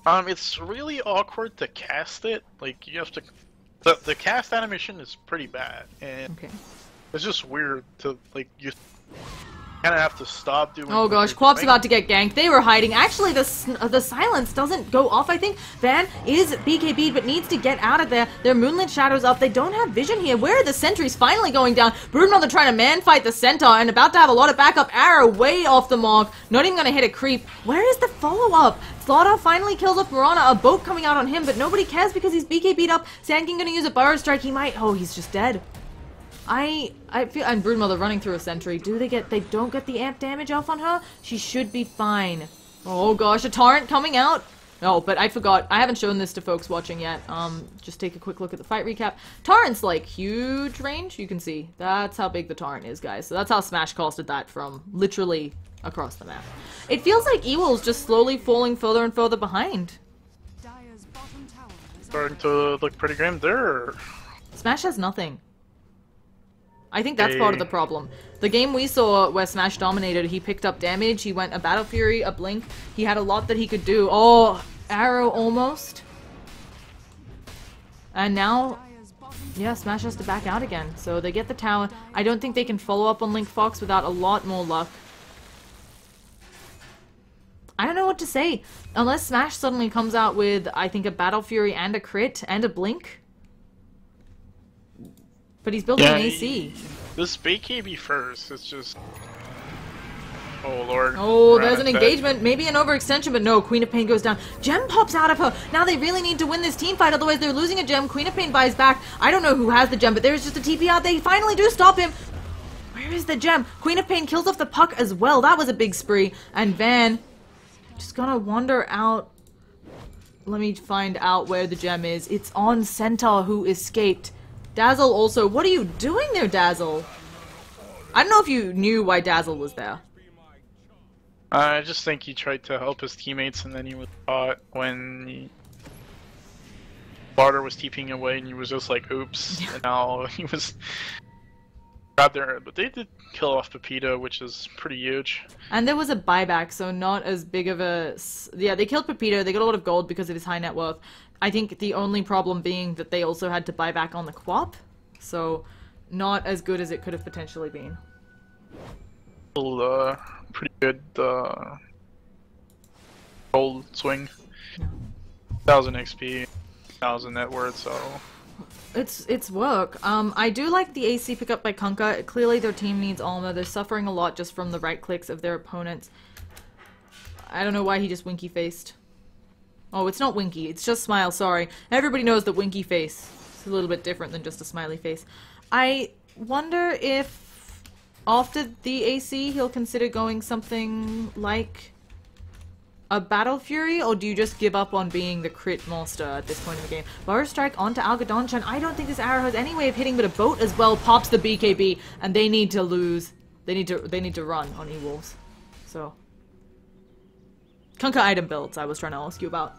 It's really awkward to cast it. Like, you have to... The cast animation is pretty bad. And it's just weird to, like, you... kind of have to stop doing... Oh gosh, Quap's about to get ganked. They were hiding. Actually, the silence doesn't go off, I think. Van is BKB'd, but needs to get out of there. Their Moonlit Shadow's up. They don't have vision here. Where are the sentries finally going down? Broodmother trying to man-fight the Centaur and about to have a lot of backup. Arrow way off the mark. Not even going to hit a creep. Where is the follow-up? Slaughter finally kills off Mirana. A boat coming out on him, but nobody cares because he's BKB'd up. Sand King going to use a Burrow Strike. He might... Oh, he's just dead. I feel, and Broodmother running through a sentry. They don't get the amp damage off on her? She should be fine. Oh gosh, a torrent coming out. No, but I forgot. I haven't shown this to folks watching yet. Just take a quick look at the fight recap. Torrent's like huge range. You can see. That's how big the torrent is, guys. So that's how Smash costed that from literally across the map. It feels like Ewell's just slowly falling further and further behind. Dire's bottom tower is Starting to look pretty grim there. Smash has nothing. I think that's part of the problem. The game we saw where Smash dominated, he picked up damage, he went a Battle Fury, a Blink, he had a lot that he could do. Oh, arrow almost. And now, yeah, Smash has to back out again. So they get the tower. I don't think they can follow up on Link Fox without a lot more luck. I don't know what to say. Unless Smash suddenly comes out with, I think, a Battle Fury and a crit and a Blink. But he's building an AC. This BKB first, it's just... Oh lord. Oh, there's an engagement. Maybe an overextension, but no. Queen of Pain goes down. Gem pops out of her. Now they really need to win this team fight, otherwise they're losing a gem. Queen of Pain buys back. I don't know who has the gem, but there's just a TP out. They finally do stop him. Where is the gem? Queen of Pain kills off the puck as well. That was a big spree. And Van just gonna wander out. Let me find out where the gem is. It's on Centaur, who escaped. Dazzle also. What are you doing there, Dazzle? I don't know if you knew why Dazzle was there. I just think he tried to help his teammates, and then he was caught when Barter was TPing away, and he was just like, oops. And now he was grabbed there. But they did kill off Pepita, which is pretty huge. And there was a buyback, so not as big of a... Yeah, they killed Pepita. They got a lot of gold because of his high net worth. I think the only problem being that they also had to buy back on the Quap, so not as good as it could have potentially been. Pretty good gold swing. 1,000 XP, 1,000 net worth, so... It's work. I do like the AC pickup by Kunkka. Clearly their team needs Alma. They're suffering a lot just from the right clicks of their opponents. I don't know why he just winky faced. Oh, it's not winky, it's just smile, sorry. Everybody knows that winky face is a little bit different than just a smiley face. I wonder if after the AC he'll consider going something like a Battle Fury, or do you just give up on being the crit monster at this point in the game? Burst Strike onto Algodonchan. I don't think this arrow has any way of hitting, but a boat as well pops the BKB, and they need to lose. They need to run on E-Wolves. So Kunkka item builds I was trying to ask you about.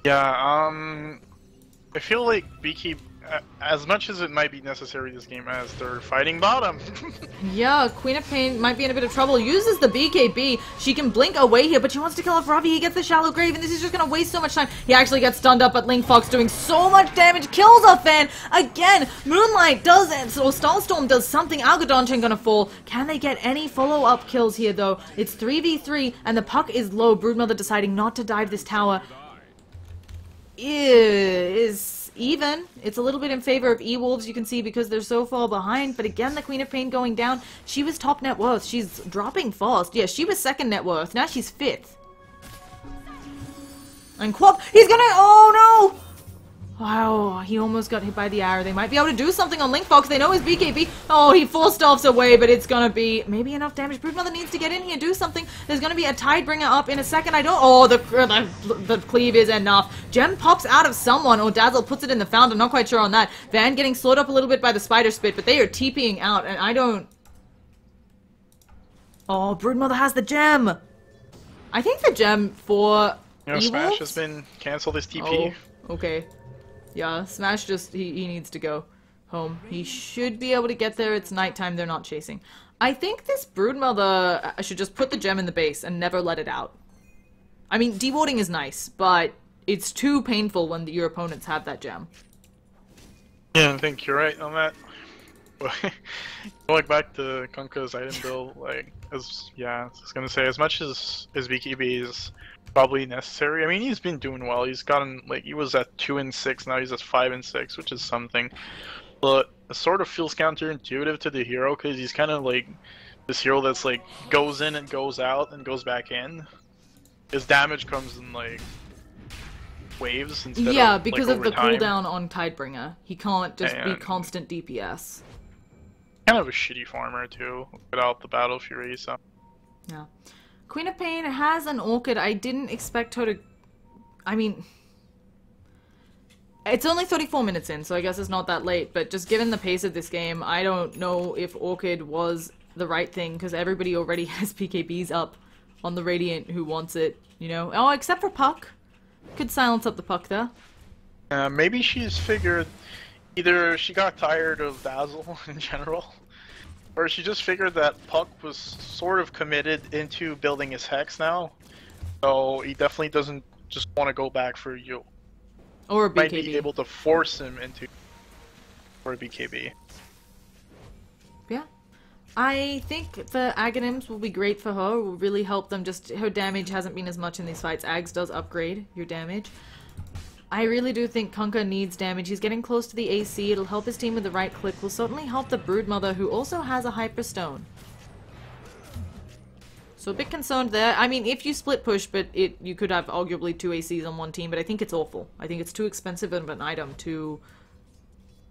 Yeah, I feel like BK, as much as it might be necessary this game, as they're fighting bottom. Yeah, Queen of Pain might be in a bit of trouble. Uses the BKB. She can blink away here, but she wants to kill off Ravi. He gets the shallow grave, and this is just gonna waste so much time. He actually gets stunned up, but Link Fox doing so much damage. Kills off Fan. Again, Moonlight does it, so Stallstorm does something. Algodonchan gonna fall. Can they get any follow-up kills here, though? It's 3v3, and the puck is low. Broodmother deciding not to dive this tower. Is even. It's a little bit in favor of E-Wolves, you can see, because they're so far behind. But again, the Queen of Pain going down. She was top net worth. She's dropping fast. Yeah, she was second net worth. Now she's fifth. And Quap, he's gonna... Oh, no! Wow, he almost got hit by the arrow. They might be able to do something on Link Fox. They know his BKB. Oh, he forced offs away, but it's gonna be maybe enough damage. Broodmother needs to get in here, do something. There's gonna be a Tidebringer up in a second. I don't... Oh, the cleave is enough. Gem pops out of someone, or Dazzle puts it in the found. I'm not quite sure on that. Van getting slowed up a little bit by the Spider Spit, but they are TPing out, and I don't... Oh, Broodmother has the gem. I think the gem for... You know, Smash has been cancelled this TP. Oh, okay. Yeah, Smash just, he needs to go home. He should be able to get there. It's nighttime. They're not chasing. I think this Broodmother should just put the gem in the base and never let it out. I mean, dewarding is nice, but it's too painful when your opponents have that gem. Yeah, I think you're right on that. Going back to Kunkka's item build, like, I was gonna say, as much as his BKB is probably necessary. I mean, he's been doing well. He's gotten, like, he was at 2 and 6, now he's at 5 and 6, which is something. But it sort of feels counterintuitive to the hero, because he's kind of like this hero that's like goes in and goes out and goes back in. His damage comes in like waves instead yeah, of because like, of the over time. cooldown on Tidebringer. He can't just be constant DPS. kind of a shitty farmer too, without the Battle Fury, so. Yeah. Queen of Pain has an Orchid. I didn't expect her to... I mean... It's only 34 minutes in, so I guess it's not that late, but just given the pace of this game, I don't know if Orchid was the right thing, because everybody already has PKBs up on the Radiant who wants it, you know? Oh, except for Puck. Could silence up the Puck there. Maybe she's figured either she got tired of Dazzle in general, or she just figured that Puck was sort of committed into building his Hex now, so he definitely doesn't just want to go back for you. Or a BKB. Might be able to force him into for a BKB. Yeah. I think the Aghanims will be great for her. It will really help them. Just her damage hasn't been as much in these fights. Ags does upgrade your damage. I really do think Kunkka needs damage. He's getting close to the AC. It'll help his team with the right click. Will certainly help the Broodmother, who also has a Hyperstone. So a bit concerned there. I mean, if you split push, but you could have arguably 2 ACs on one team, but I think it's awful. I think it's too expensive of an item to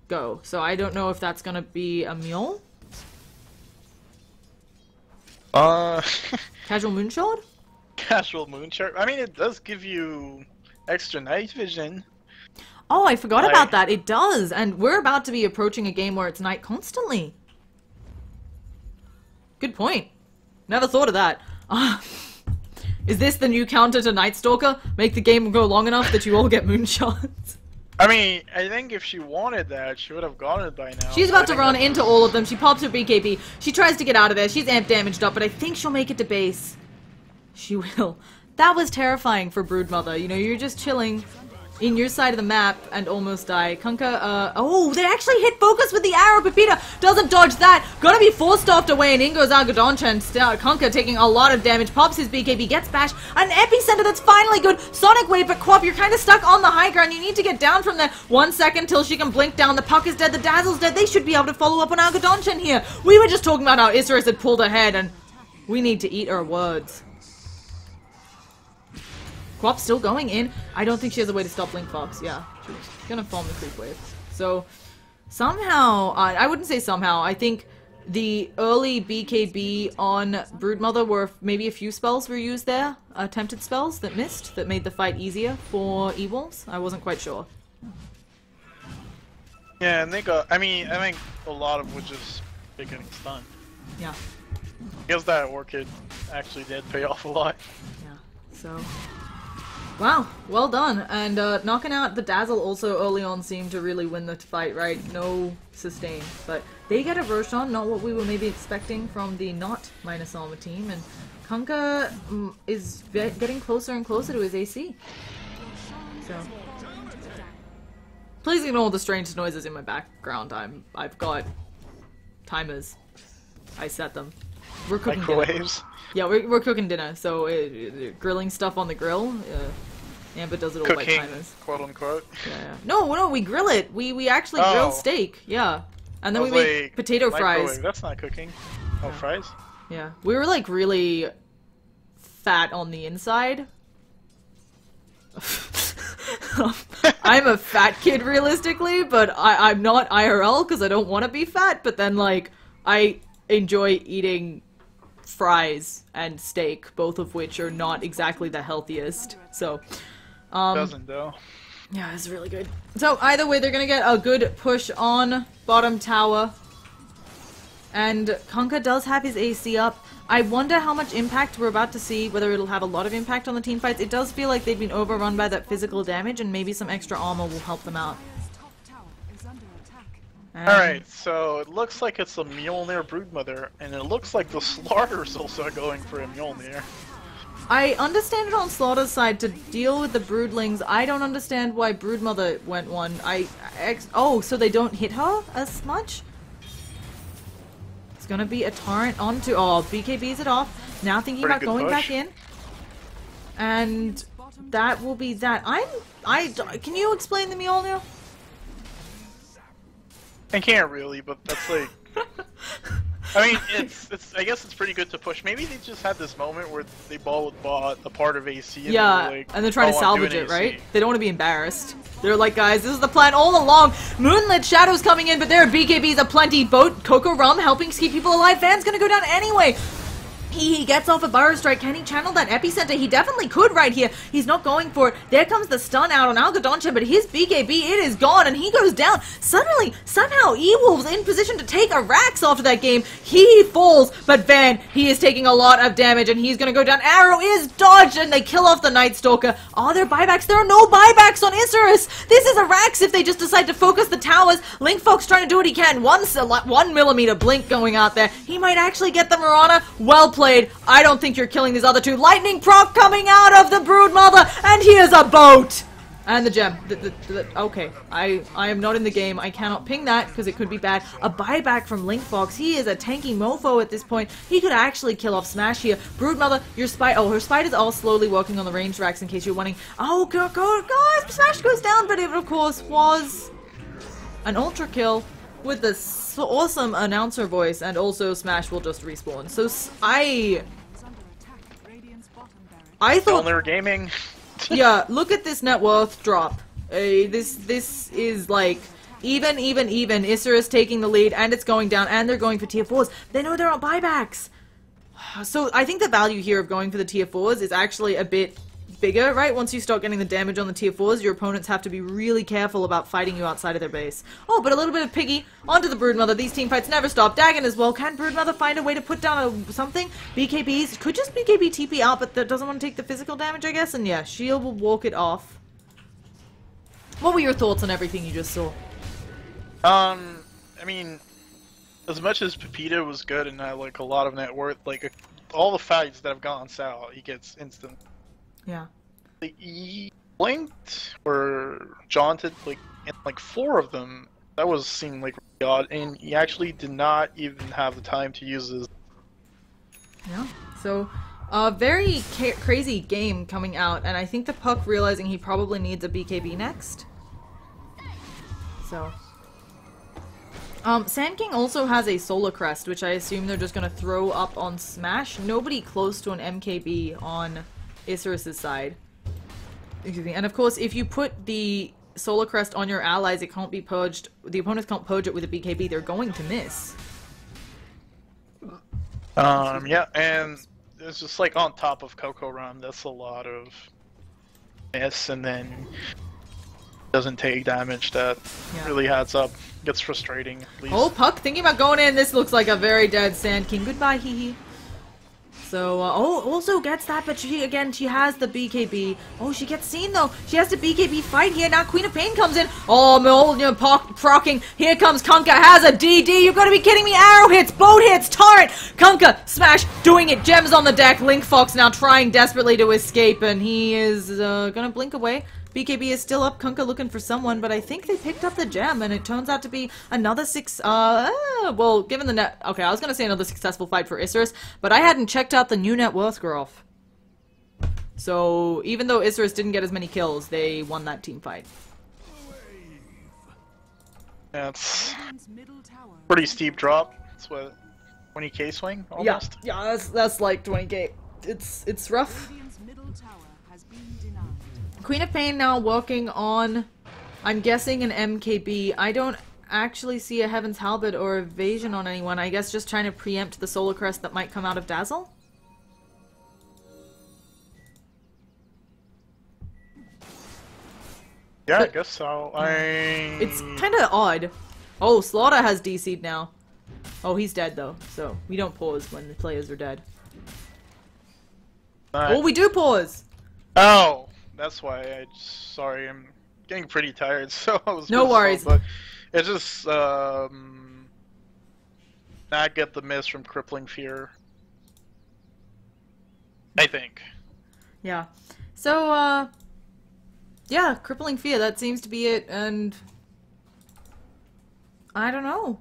go. So I don't know if that's gonna be a mule. Casual Moonshard? Casual Moonshard? I mean, it does give you extra night vision. Oh, I forgot about that. It does. And we're about to be approaching a game where it's night constantly. Good point. Never thought of that. Is this the new counter to Night Stalker? Make the game go long enough that you all get moonshots? I mean, I think if she wanted that, she would have gotten it by now. She's about to run into all of them. She pops her BKB. She tries to get out of there. She's amp damaged up, but I think she'll make it to base. She will. That was terrifying for Broodmother. You know, you're just chilling in your side of the map and almost die. Kunkka, oh, they actually hit focus with the arrow. Pepita doesn't dodge that. Gonna be force-stopped away, and in goes Algodoncha, and Kunkka taking a lot of damage. Pops his BKB, gets bashed. An epicenter that's finally good. Sonic Wave, but Quap, you're kind of stuck on the high ground. You need to get down from there. 1 second till she can blink down. The Puck is dead. The Dazzle's dead. They should be able to follow up on Algodoncha here. We were just talking about how Isurus had pulled ahead, and we need to eat our words. Quap's still going in. I don't think she has a way to stop Link Fox. Yeah, she's gonna farm the creep wave. So, somehow, I wouldn't say somehow, I think the early BKB on Broodmother were maybe a few spells were used there, attempted spells that missed, that made the fight easier for E-Wolves. I wasn't quite sure. Yeah, and they got, I think a lot of which is they getting stunned. Yeah. Because that Orchid actually did pay off a lot. Yeah, so... Wow, well done. And knocking out the Dazzle also early on seemed to really win the fight, right? No sustain. But they get a Roshan, not what we were maybe expecting from the not minus Alma team. And Kunkka is getting closer and closer to his AC. So, please ignore the strange noises in my background. I've got timers. I set them. We're cooking Microwaves. Dinner. Yeah, we're cooking dinner, so grilling stuff on the grill. Amber does it all by timers. Quote unquote. Yeah. No, we grill it. We actually grill steak. Yeah, and then we make potato fries. That's not cooking. Oh, fries. Yeah, we were like really fat on the inside. I'm a fat kid realistically, but I'm not IRL because I don't want to be fat. But then like I enjoy eating fries and steak, both of which are not exactly the healthiest. So, doesn't though. Yeah, it's really good. So either way, they're gonna get a good push on bottom tower, and Kunkka does have his AC up. I wonder how much impact we're about to see, whether it'll have a lot of impact on the team fights. It does feel like they've been overrun by that physical damage, and maybe some extra armor will help them out. Alright, so it looks like it's a Mjolnir Broodmother, and it looks like the Slaughter's also going for a Mjolnir. I understand it on Slaughter's side to deal with the Broodlings. I don't understand why Broodmother went one. Oh, so they don't hit her as much? It's gonna be a torrent onto... Oh, BKB's it off. Now thinking about going back in. And that will be that. Can you explain the Mjolnir? I can't really, but that's like... I mean, it's. I guess it's pretty good to push. Maybe they just had this moment where they bought a part of AC. And Yeah, they were like, and they're trying to "Oh, I'm salvage doing it, AC." right? They don't want to be embarrassed. They're like, guys, this is the plan all along. Moonlit Shadows coming in, but there are BKBs aplenty. Boat, Coco Rum helping keep people alive. Van's gonna go down anyway. He gets off a Burrow Strike. Can he channel that Epicenter? He definitely could right here. He's not going for it. There comes the stun out on Algodoncha, but his BKB, it is gone, and he goes down. Suddenly, somehow, E-Wolf's in position to take a Rax after that game. He falls, but Van, he is taking a lot of damage, and he's going to go down. Arrow is dodged, and they kill off the Night Stalker. Are there buybacks? There are no buybacks on Isurus. This is a Rax if they just decide to focus the towers. Link Fox trying to do what he can. 1 millimeter blink going out there. He might actually get the Mirana. Well played. I don't think you're killing these other two. Lightning proc coming out of the Broodmother, and here's a boat! And the gem. Okay, I am not in the game. I cannot ping that because it could be bad. A buyback from Link Fox. He is a tanky mofo at this point. He could actually kill off Smash here. Broodmother, your spy. Oh, her spiders all slowly working on the range racks in case you're wondering. Oh, God, Smash goes down, but it of course was an ultra kill with this awesome announcer voice, and also Smash will just respawn. So I thought Milner Gaming. yeah, look at this net worth drop. This is like even. Isurus taking the lead, and it's going down, and they're going for tier 4s. They know there are buybacks. So I think the value here of going for the tier 4s is actually a bit bigger, right? Once you start getting the damage on the tier 4s, your opponents have to be really careful about fighting you outside of their base. Oh, but a little bit of Piggy onto the Broodmother. These team fights never stop. Dagon as well. Can Broodmother find a way to put down something? BKBs could just BKB TP out, but that doesn't want to take the physical damage, I guess. And yeah, Shield will walk it off. What were your thoughts on everything you just saw? I mean, as much as Pepita was good and had like a lot of net worth, like all the fights that have gone south, he gets instant. Yeah. He blinked or jaunted like in like 4 of them. That was seemed like really odd, and he actually did not even have the time to use his. Yeah. So, very crazy game coming out, and I think the Puck realizing he probably needs a BKB next. So. Sand King also has a Solar Crest, which I assume they're just gonna throw up on Smash. Nobody close to an MKB on Isurus' side. Excuse me. And of course, if you put the Solar Crest on your allies, it can't be purged. The opponents can't purge it with a BKB. They're going to miss. Yeah, and it's just like on top of Coco Rum. That's a lot of miss, and then doesn't take damage. That really adds up. Gets frustrating. At least. Oh, Puck thinking about going in. This looks like a very dead Sand King. Goodbye, hee hee. So, oh, also gets that, but she has the BKB. Oh, she gets seen, though. She has the BKB fight here. Now Queen of Pain comes in. Oh, procking. Here comes Kunkka. Has a DD. You've got to be kidding me. Arrow hits, boat hits, turret. Kunkka, Smash, doing it. Gems on the deck. Link Fox now trying desperately to escape, and he is gonna blink away. BKB is still up, Kunkka looking for someone, but I think they picked up the gem, and it turns out to be another well, given the net... Okay, I was gonna say another successful fight for Isurus, but I hadn't checked out the new net worth graph. So, even though Isurus didn't get as many kills, they won that team fight. That's pretty steep drop. It's what, 20k swing, almost? Yeah, that's like 20k. It's rough. Queen of Pain now working on, I'm guessing, an MKB. I don't actually see a Heaven's Halberd or Evasion on anyone. I guess just trying to preempt the Solar Crest that might come out of Dazzle? Yeah, but I guess so. It's kind of odd. Oh, Slaughter has DC'd now. Oh, he's dead though, so we don't pause when the players are dead. Oh, we do pause! Oh! That's why sorry, I'm getting pretty tired, so I was no worries. But it's just not get the miss from Crippling Fear. I think. Yeah. So yeah, Crippling Fear, that seems to be it, and I don't know.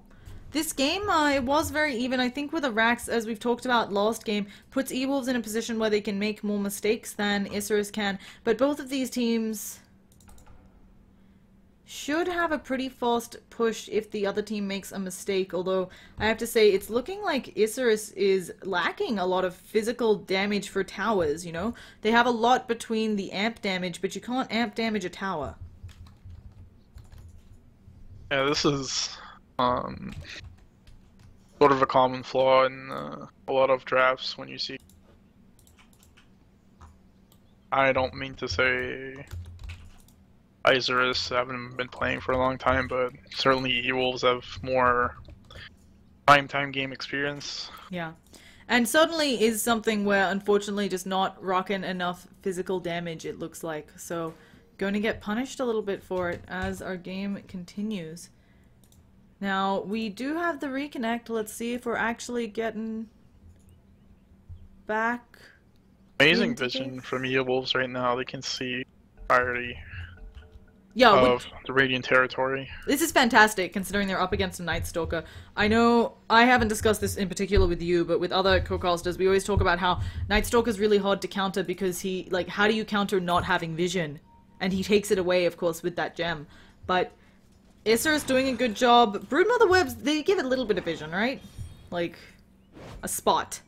This game, it was very even. I think with the Rax, as we've talked about last game, puts E-Wolves in a position where they can make more mistakes than Isurus can. But both of these teams should have a pretty fast push if the other team makes a mistake, although I have to say it's looking like Isurus is lacking a lot of physical damage for towers, you know? They have a lot between the amp damage, but you can't amp damage a tower. Yeah, this is sort of a common flaw in a lot of drafts when you see. I don't mean to say Isurus haven't been playing for a long time, but certainly E-Wolves have more time game experience. Yeah. And suddenly is something where unfortunately just not rocking enough physical damage, it looks like. So going to get punished a little bit for it as our game continues. Now, we do have the reconnect. Let's see if we're actually getting back. Amazing vision from E-Wolves right now. They can see entirety Yeah, of the Radiant territory. this is fantastic considering they're up against a Night Stalker. I know I haven't discussed this in particular with you, but with other co-casters, we always talk about how Night Stalker's really hard to counter because he, like, how do you counter not having vision? And he takes it away, of course, with that gem. But Isurus doing a good job. Broodmother Webs, they give it a little bit of vision, right? Like, a spot.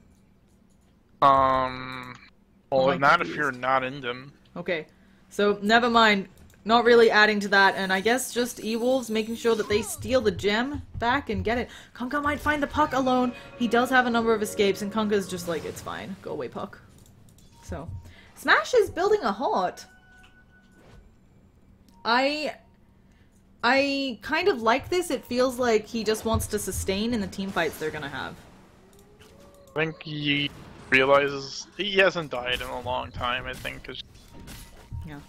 Well, I'm not confused. if you're not in them. Okay, so never mind. Not really adding to that, and I guess just E-Wolves making sure that they steal the gem back and get it. Kunkka might find the Puck alone. He does have a number of escapes, and Kunkka's just like, it's fine. Go away, Puck. So, Smash is building a heart. I kind of like this. It feels like he just wants to sustain in the team fights they're gonna have. I think he realizes he hasn't died in a long time, I think, because Yeah.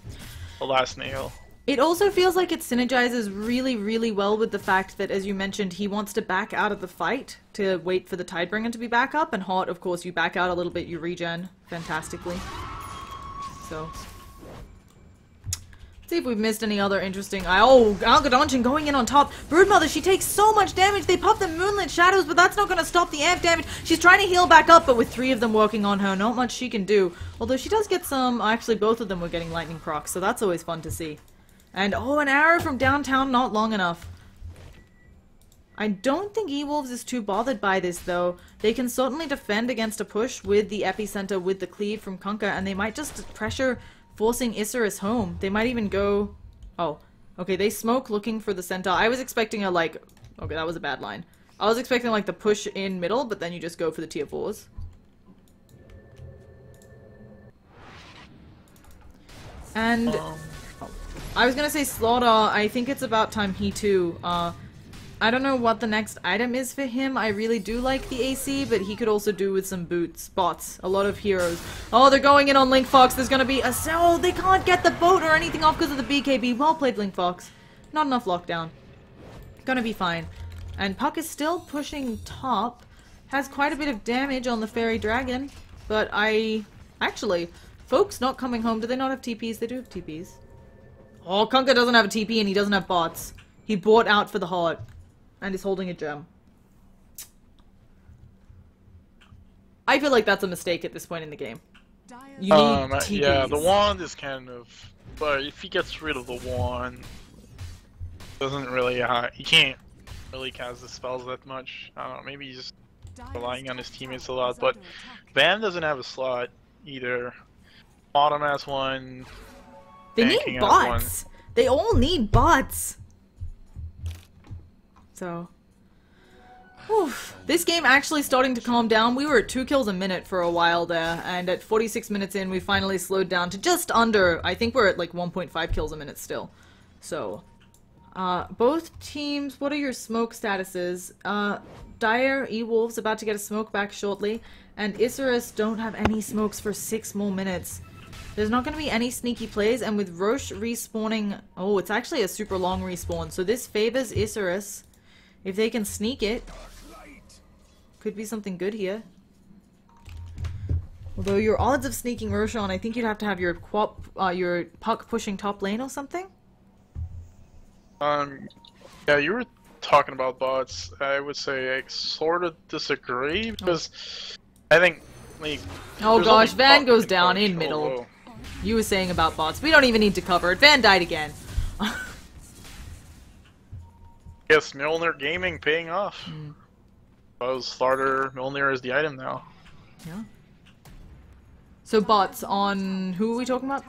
the last nail. It also feels like it synergizes really, really well with the fact that, as you mentioned, he wants to back out of the fight to wait for the Tidebringer to be back up, and Heart, of course, you back out a little bit, you regen fantastically. So, let's see if we've missed any other interesting... Oh, Algodonchin going in on top. Broodmother, she takes so much damage. They pop the Moonlit Shadows, but that's not going to stop the amp damage. She's trying to heal back up, but with 3 of them working on her, not much she can do. Although she does get some... Actually, both of them were getting lightning procs, so that's always fun to see. And, oh, an arrow from downtown, not long enough. I don't think E-Wolves is too bothered by this, though. They can certainly defend against a push with the Epicenter, with the cleave from Kunkka, and they might just pressure forcing Isurus home. They might even go... Oh, okay, they smoke looking for the center. I was expecting a, like... Okay, that was a bad line. I was expecting, like, the push in middle, but then you just go for the tier 4s. And... I was gonna say Slaughter, I think it's about time he too. I don't know what the next item is for him. I really do like the AC, but he could also do with some bots. A lot of heroes. Oh, they're going in on Link Fox. There's gonna be a... Oh, they can't get the boat or anything off because of the BKB. Well played, Link Fox. Not enough lockdown. Gonna be fine. And Puck is still pushing top. Has quite a bit of damage on the Fairy Dragon. But Actually, folks not coming home. Do they not have TPs? They do have TPs. Oh, Kunkka doesn't have a TP and he doesn't have bots. He bought out for the heart. And is holding a gem. I feel like that's a mistake at this point in the game. You need TPs. Yeah, the wand is kind of... But if he gets rid of the wand... Doesn't really... he can't really cast the spells that much. I don't know, maybe he's just relying on his teammates a lot. But Van doesn't have a slot either. Autumn has one... They need bots. They all need bots. So, oof. This game actually starting to calm down. We were at 2 kills a minute for a while there, and at 46 minutes in, we finally slowed down to just under. I think we're at like 1.5 kills a minute still. So, both teams. What are your smoke statuses? Dire E-Wolves about to get a smoke back shortly, and Isurus don't have any smokes for 6 more minutes. There's not going to be any sneaky plays, and with Roche respawning... Oh, it's actually a super long respawn, so this favors Isurus. If they can sneak it, could be something good here. Although your odds of sneaking Roche on, I think you'd have to have your Puck pushing top lane or something? Yeah, you were talking about bots. I would say I sort of disagree, because I think... Like, oh gosh, Van goes down in middle. You were saying about bots. We don't even need to cover it. Van died again. Yes, Mjolnir Gaming paying off. Starter Mjolnir is the item now. Yeah. So bots on... Who are we talking about?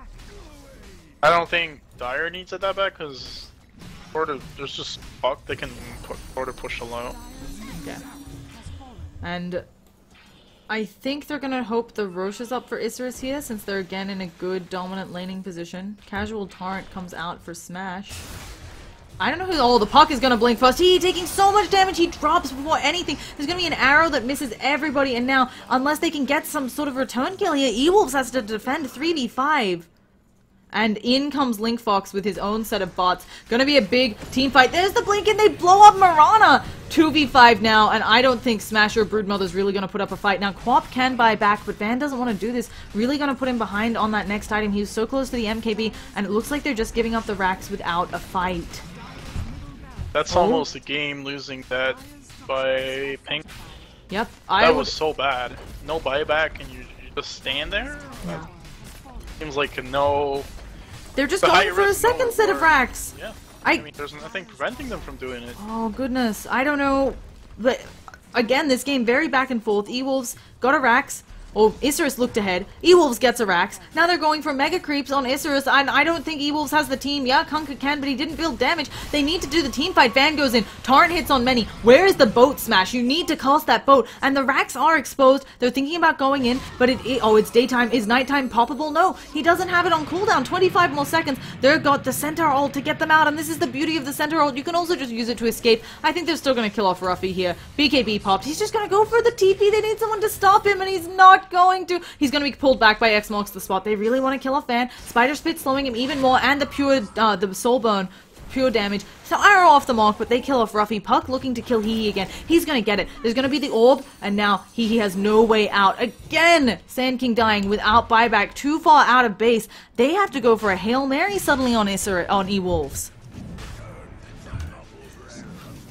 I don't think Dire needs it that bad, because there's just Puck that can sort of push alone. Okay. And I think they're gonna hope the Roche is up for Isurus here, since they're again in a good dominant laning position. Casual Torrent comes out for Smash. I don't know who... Oh, the Puck is gonna blink first. He taking so much damage, he drops before anything. There's gonna be an arrow that misses everybody, and now, unless they can get some sort of return kill here, Ewolves has to defend 3v5. And in comes Link Fox with his own set of bots. Gonna be a big team fight. There's the blink and they blow up Mirana! 2v5 now, and I don't think Smash or Broodmother's really gonna put up a fight. Now, Quap can buy back, but Van doesn't want to do this. Really gonna put him behind on that next item. He was so close to the MKB, and it looks like they're just giving up the racks without a fight. That's almost a game losing that by ping. Yep. That was so bad. No buyback and you just stand there? Yeah. Seems like a no... They're just going for a second set of racks. Yeah. I mean, there's nothing preventing them from doing it. Oh, goodness. I don't know. But, again, this game very back and forth. Ewolves got a Rax. Oh, Isurus looked ahead. Ewolves gets a Rax. Now they're going for Mega Creeps on Isurus. I don't think Ewolves has the team. Yeah, Kunkka can, but he didn't build damage. They need to do the team fight. Van goes in. Torrent hits on many. Where is the boat smash? You need to cast that boat. And the Rax are exposed. They're thinking about going in, but oh, it's daytime. Is nighttime poppable? No. He doesn't have it on cooldown. 25 more seconds. They've got the Centaur ult to get them out, and this is the beauty of the Centaur ult. You can also just use it to escape. I think they're still going to kill off Ruffy here. BKB popped. He's just going to go for the TP. They need someone to stop him, and he's not going to. He's going to be pulled back by X marks the spot. They really want to kill off Van. Spider Spit slowing him even more, and the pure, the Soul Bone, pure damage. So arrow off the mark, but they kill off Ruffy. Puck looking to kill Hee again. He's going to get it. There's going to be the orb, and now Hee has no way out. Again, Sand King dying without buyback, too far out of base. They have to go for a Hail Mary suddenly on E-Wolves.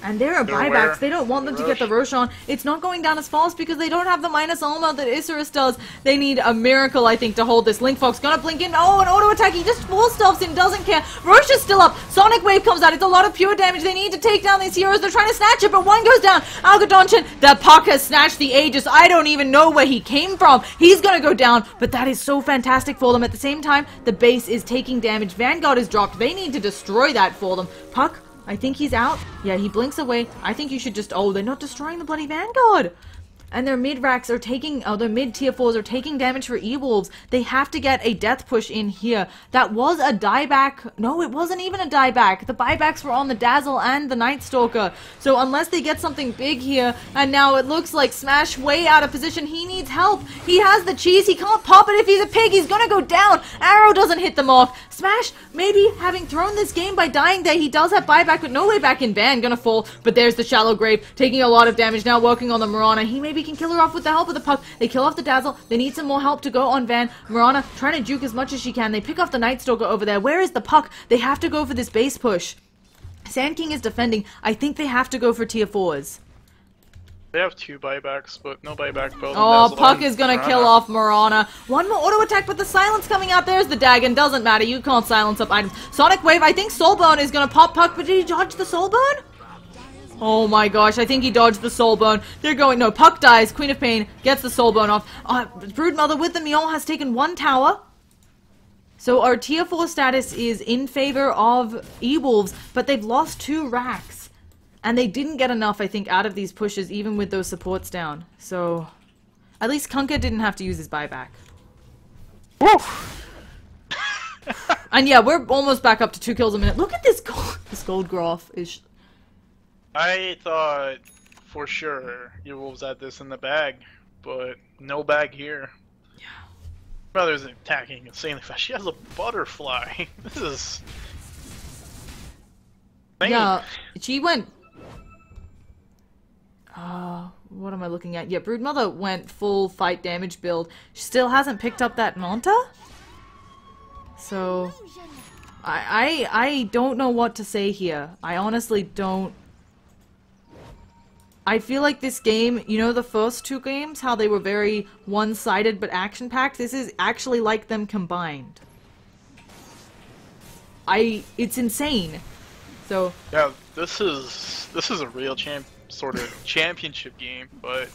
And there are buybacks. They don't want them to get the Roshan. It's not going down as fast because they don't have the minus Alma that Isurus does. They need a miracle, I think, to hold this. Link Fox gonna blink in. Oh, an auto attack. He just full stuffs him, doesn't care. Roche is still up. Sonic Wave comes out. It's a lot of pure damage. They need to take down these heroes. They're trying to snatch it, but one goes down. Algodonchin, the Puck has snatched the Aegis. I don't even know where he came from. He's gonna go down, but that is so fantastic for them. At the same time, the base is taking damage. Vanguard is dropped. They need to destroy that for them. Puck, I think he's out. Yeah, he blinks away. I think you should just... Oh, they're not destroying the bloody Vanguard. And their mid-racks are taking... Oh, their mid-tier 4s are taking damage for E-Wolves. They have to get a death push in here. That was a dieback. No, it wasn't even a dieback. The buybacks were on the Dazzle and the Night Stalker. So unless they get something big here, and now it looks like Smash way out of position. He needs help. He has the cheese. He can't pop it if he's a pig. He's gonna go down. Arrow doesn't hit the mark. Smash, maybe having thrown this game by dying there, he does have buyback, but no way back in. Van gonna fall. But there's the Shallow Grave, taking a lot of damage now, working on the Mirana. He maybe can kill her off with the help of the Puck. They kill off the Dazzle. They need some more help to go on Van. Mirana trying to juke as much as she can. They pick off the Night Stalker over there. Where is the Puck? They have to go for this base push. Sand King is defending. I think they have to go for tier 4s. They have 2 buybacks, but no buyback build. Oh, Puck is gonna kill off Mirana. One more auto attack, but the silence coming out. There's the Dagon. Doesn't matter. You can't silence up items. Sonic Wave. I think Soul Bone is gonna pop Puck, but did he dodge the Soul Bone? Oh my gosh, I think he dodged the Soul Bone. They're going, no, Puck dies, Queen of Pain gets the Soul Bone off. Broodmother with the Mjolnir has taken 1 tower. So our tier 4 status is in favor of E-Wolves, but they've lost 2 racks. And they didn't get enough, I think, out of these pushes, even with those supports down. So, at least Kunkka didn't have to use his buyback. Woo! And yeah, we're almost back up to 2 kills a minute. Look at this gold. This gold graph is... I thought for sure E-Wolves had this in the bag, but no bag here. Yeah. Brother's attacking insanely fast. She has a butterfly. This is... Yeah, she went... what am I looking at? Yeah, Broodmother went full fight damage build. She still hasn't picked up that Manta? So... I don't know what to say here. I honestly don't... I feel like this game, you know the first 2 games, how they were very one-sided but action-packed? This is actually like them combined. It's insane. So... Yeah, this is a real sort of championship game, but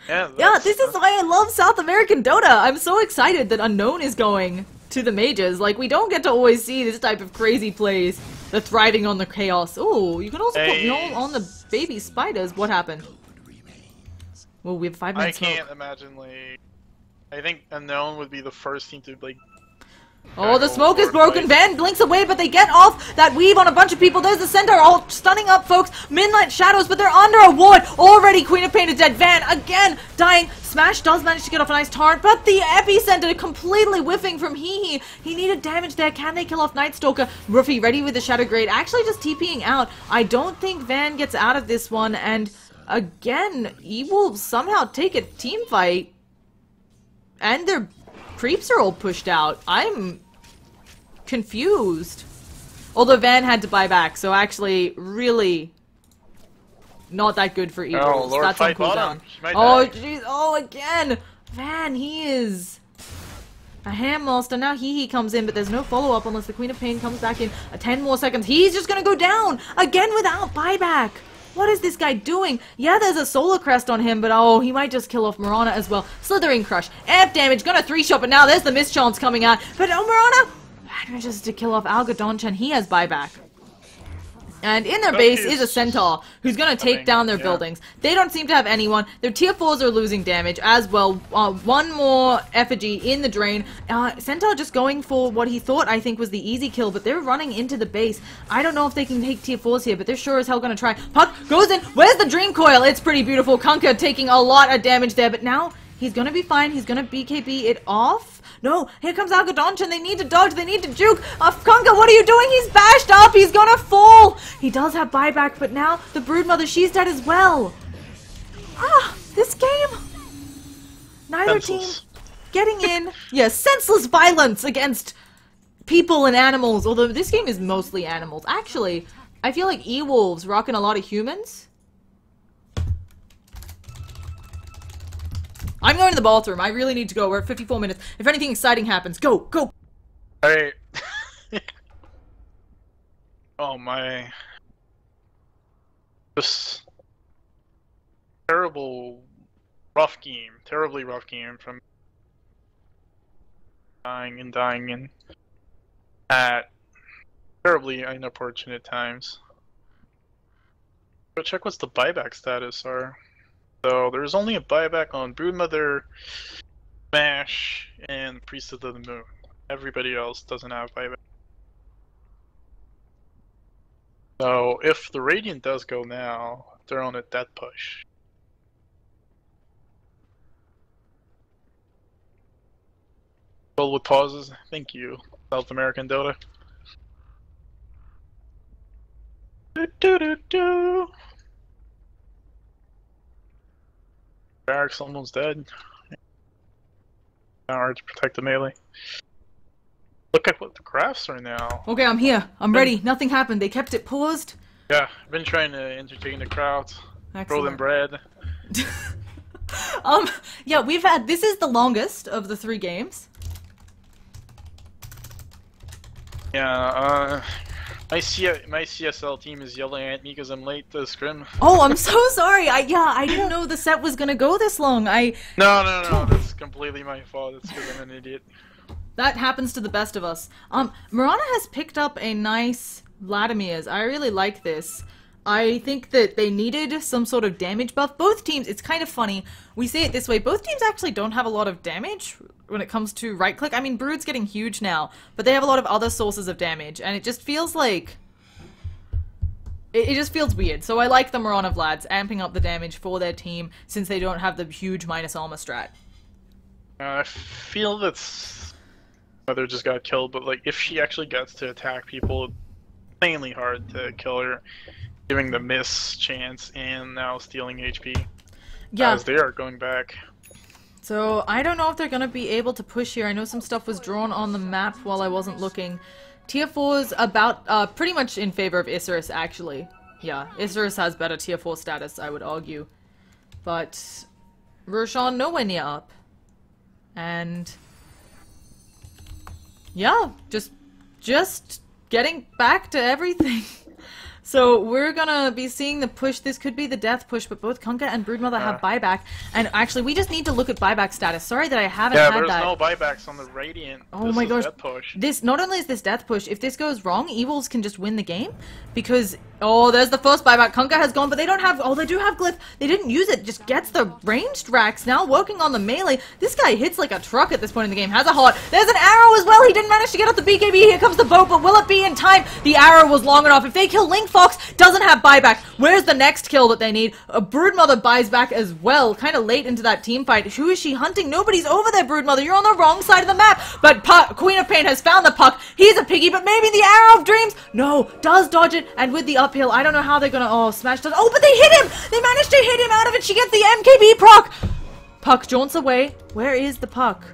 yeah. Yeah, this is why I love South American Dota. I'm so excited that Unknown is going to the majors. Like, we don't get to always see this type of crazy plays. The thriving on the chaos. Oh, you can also put Null on the baby spiders. What happened? Well, we have 5 minutes. I can't imagine, like, I think Unknown would be the first team to, like... Oh, the smoke is broken. Van blinks away, but they get off that weave on a bunch of people. There's the center, all stunning up folks. Midnight shadows, but they're under a ward. Already, Queen of Pain is dead. Van, again, dying. Smash does manage to get off a nice torrent, but the epicenter completely whiffing from Hee. He needed damage there. Can they kill off Night Stalker? Ruffy ready with the Shadow Grade. Actually just TPing out. I don't think Van gets out of this one, and again, he will somehow take a team fight. And their creeps are all pushed out. I'm confused. Although Van had to buy back, so actually, really not that good for Eagles. Oh, Lord, that's on fight cooldown. bottom. Oh, jeez. Oh, again. Van, he is a ham monster. Now Hee comes in, but there's no follow-up unless the Queen of Pain comes back in. 10 more seconds. He's just gonna go down again without buyback. What is this guy doing? Yeah, there's a Solar Crest on him, but oh, he might just kill off Mirana as well. Slithering Crush. Amp damage. Gonna 3-shot, but now there's the Mischance coming out. But oh, Mirana manages to kill off Algadonch, and he has buyback. And in their base is a Centaur, who's gonna take down their buildings. They don't seem to have anyone. Their tier 4s are losing damage as well. One more effigy in the drain. Centaur just going for what he thought, I think, was the easy kill, but they're running into the base. I don't know if they can take tier 4s here, but they're sure as hell gonna try. Puck goes in. Where's the Dream Coil? It's pretty beautiful. Kunkka taking a lot of damage there, but now he's gonna be fine. He's gonna BKB it off. No, here comes Algadonch, and they need to dodge, they need to juke. Kunkka, what are you doing? He's bashed up, he's gonna fall. He does have buyback, but now the Broodmother, she's dead as well. This game. Neither team getting in. Yes, senseless violence against people and animals, although this game is mostly animals. Actually, I feel like E-Wolves rocking a lot of humans. I'm going to the bathroom. I really need to go. We're at 54 minutes. If anything exciting happens, go, go. Alright. Oh my. This terribly rough game from dying and at terribly unfortunate times. Go check what's the buyback status are. So there's only a buyback on Broodmother, Smash, and Priest of the Moon. Everybody else doesn't have buyback. So if the Radiant does go now, they're on a death push. Well, with pauses, thank you, South American Dota. Do. Barracks almost dead. Hard to protect the melee. Look at what the crafts are now. Okay, I'm here. I'm ready. Nothing happened. They kept it paused. Yeah, I've been trying to entertain the crowds. Excellent. Throw them bread. Yeah, we've had... This is the longest of the 3 games. Yeah, my CSL team is yelling at me because I'm late to scrim. Oh, I'm so sorry. I didn't know the set was gonna go this long. No, that's completely my fault. It's because I'm an idiot. That happens to the best of us. Mirana has picked up a nice Vladimir's. I really like this. I think that they needed some sort of damage buff. Both teams, it's kind of funny. We say it this way, both teams actually don't have a lot of damage when it comes to right click. I mean, Brood's getting huge now, but they have a lot of other sources of damage, and it just feels like... It just feels weird. So I like the Mirana Vlads amping up the damage for their team since they don't have the huge minus armor strat. I feel that's... Mother just got killed, but like if she actually gets to attack people, it's insanely hard to kill her. Giving the miss chance and now stealing HP. Yeah. As they are going back. So I don't know if they're gonna be able to push here. I know some stuff was drawn on the map while I wasn't looking. Tier 4's about pretty much in favor of Isurus actually. Yeah, Isurus has better tier 4 status, I would argue. But Roshan nowhere near up. And yeah, just getting back to everything. So we're gonna be seeing the push. This could be the death push, but both Kunkka and Broodmother have buyback. And actually, we just need to look at buyback status. Sorry that I haven't had that. Yeah, there's no buybacks on the Radiant. Oh my gosh. Death push. This, not only is this death push, if this goes wrong, Evils can just win the game. Because, oh, there's the first buyback. Kunkka has gone, but they don't have, oh, they do have Glyph. They didn't use it, just gets the ranged racks. Now working on the melee. This guy hits like a truck at this point in the game. Has a heart. There's an arrow as well. He didn't manage to get out the BKB. Here comes the boat, but will it be in time? The arrow was long enough. If they kill Link Fox, doesn't have buyback. Where's the next kill that they need? A Broodmother buys back as well, kind of late into that team fight. Who is she hunting? Nobody's over there, Broodmother. You're on the wrong side of the map. But Queen of Pain has found the puck. He's a piggy, but maybe the Arrow of Dreams, no, does dodge it. And with the uphill, I don't know how they're gonna, oh, smash does, oh, but they hit him. They managed to hit him out of it. She gets the MKB proc. Puck jaunts away. Where is the puck?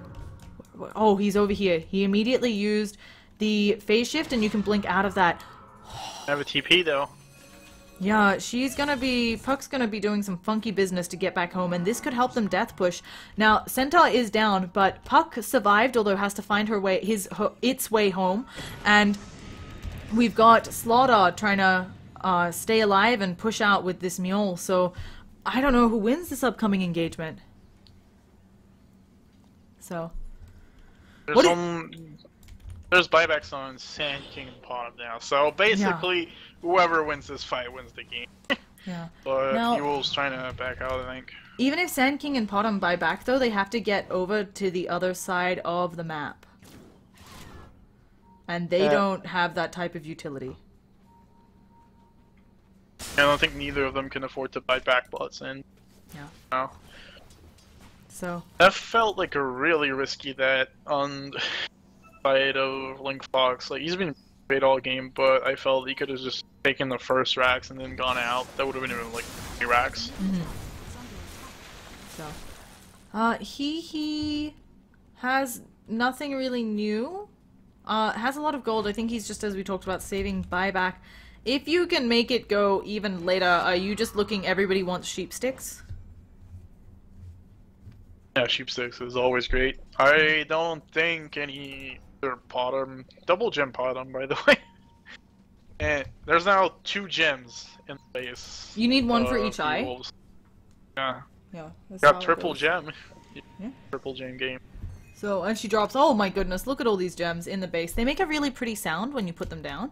Oh, he's over here. He immediately used the phase shift, and you can blink out of that. I have a TP though. Yeah, Puck's gonna be doing some funky business to get back home, and this could help them death push. Now, Centaur is down, but Puck survived, although has to find its way home, and we've got Slaughter trying to stay alive and push out with this mule, so I don't know who wins this upcoming engagement. So... There's buybacks on Sand King and Bottom now, so basically whoever wins this fight wins the game. Yeah. But now, Ewell's trying to back out, I think. Even if Sand King and Bottom buy back, though, they have to get over to the other side of the map. And they don't have that type of utility. I don't think neither of them can afford to buy back bots in. Yeah. No. So... That felt like a really risky bet on the side of Link Fox. Like, he's been great all game, but I felt he could have just taken the first racks and then gone out. That would have been like 3 racks. So... he has nothing really new. Has a lot of gold. I think he's just, as we talked about, saving buyback. If you can make it go even later, are you just looking everybody wants sheep sticks? Yeah, sheep sticks is always great. I don't think any other bottom, double gem bottom, by the way. And there's now 2 gems in the base. You need one for each eye? Wolves. Yeah. Yeah. Got triple gem. Yeah. Triple gem game. So, and she drops, oh my goodness, look at all these gems in the base. They make a really pretty sound when you put them down.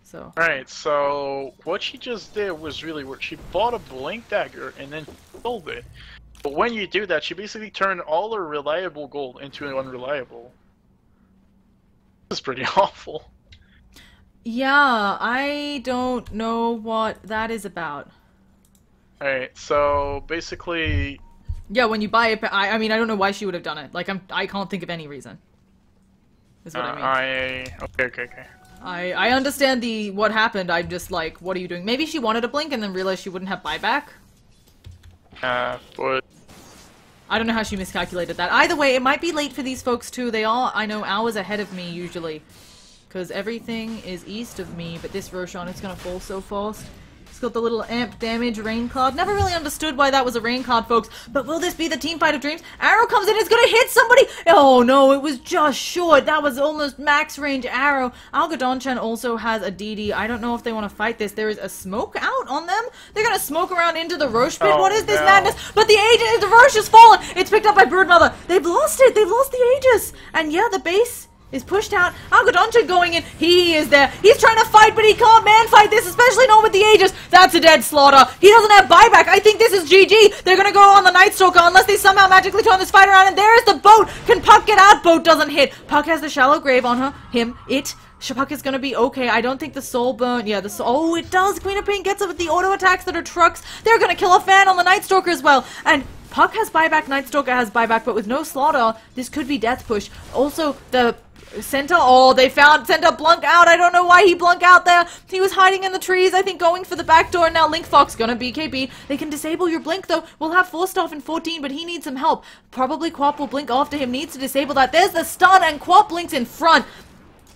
So. Alright, so what she just did was really weird. She bought a blink dagger and then sold it. But when you do that, she basically turned all her reliable gold into an unreliable. This is pretty awful. Yeah, I don't know what that is about. Alright, so basically... Yeah, when you buy it, I mean, I don't know why she would have done it. Like, I can't think of any reason. Is what I mean. Okay. I understand what happened. I'm just like, what are you doing? Maybe she wanted a blink and then realized she wouldn't have buyback. But... I don't know how she miscalculated that. Either way, it might be late for these folks too. They are, I know, hours ahead of me usually. Because everything is east of me, but this Roshan is going to fall so fast. It's got the little amp damage rain card. Never really understood why that was a rain card, folks. But will this be the team fight of dreams? Arrow comes in, it's gonna hit somebody! Oh no, it was just short. That was almost max range arrow. Algodonchan also has a DD. I don't know if they want to fight this. There is a smoke out on them. They're gonna smoke around into the Roche pit. What is this madness? But the Aegis, the Roche has fallen! It's picked up by Broodmother. They've lost it. They've lost the Aegis. And yeah, the base is pushed out. Algodonchan going in. He is there. He's trying to fight, but he can't man-fight this, especially not with the Aegis. That's a dead Slaughter. He doesn't have buyback. I think this is GG. They're going to go on the Night Stalker unless they somehow magically turn this fight around, and there's the boat. Can Puck get out? Boat doesn't hit. Puck has the shallow grave on her. Puck is going to be okay. I don't think the soul burn. Yeah, the soul. Oh, it does. Queen of Pain gets it with the auto attacks that are trucks. They're going to kill a fan on the Night Stalker as well. And Puck has buyback. Night Stalker has buyback, but with no Slaughter, this could be death push. Also, the Centaur, oh, they found Centaur blunk out. I don't know why he blunk out there. He was hiding in the trees, I think going for the back door. Now Link Fox gonna BKB. They can disable your blink though. We'll have Forstaff in 14, but he needs some help. Probably Quap will blink after him, needs to disable that. There's the stun, and Quap blinks in front.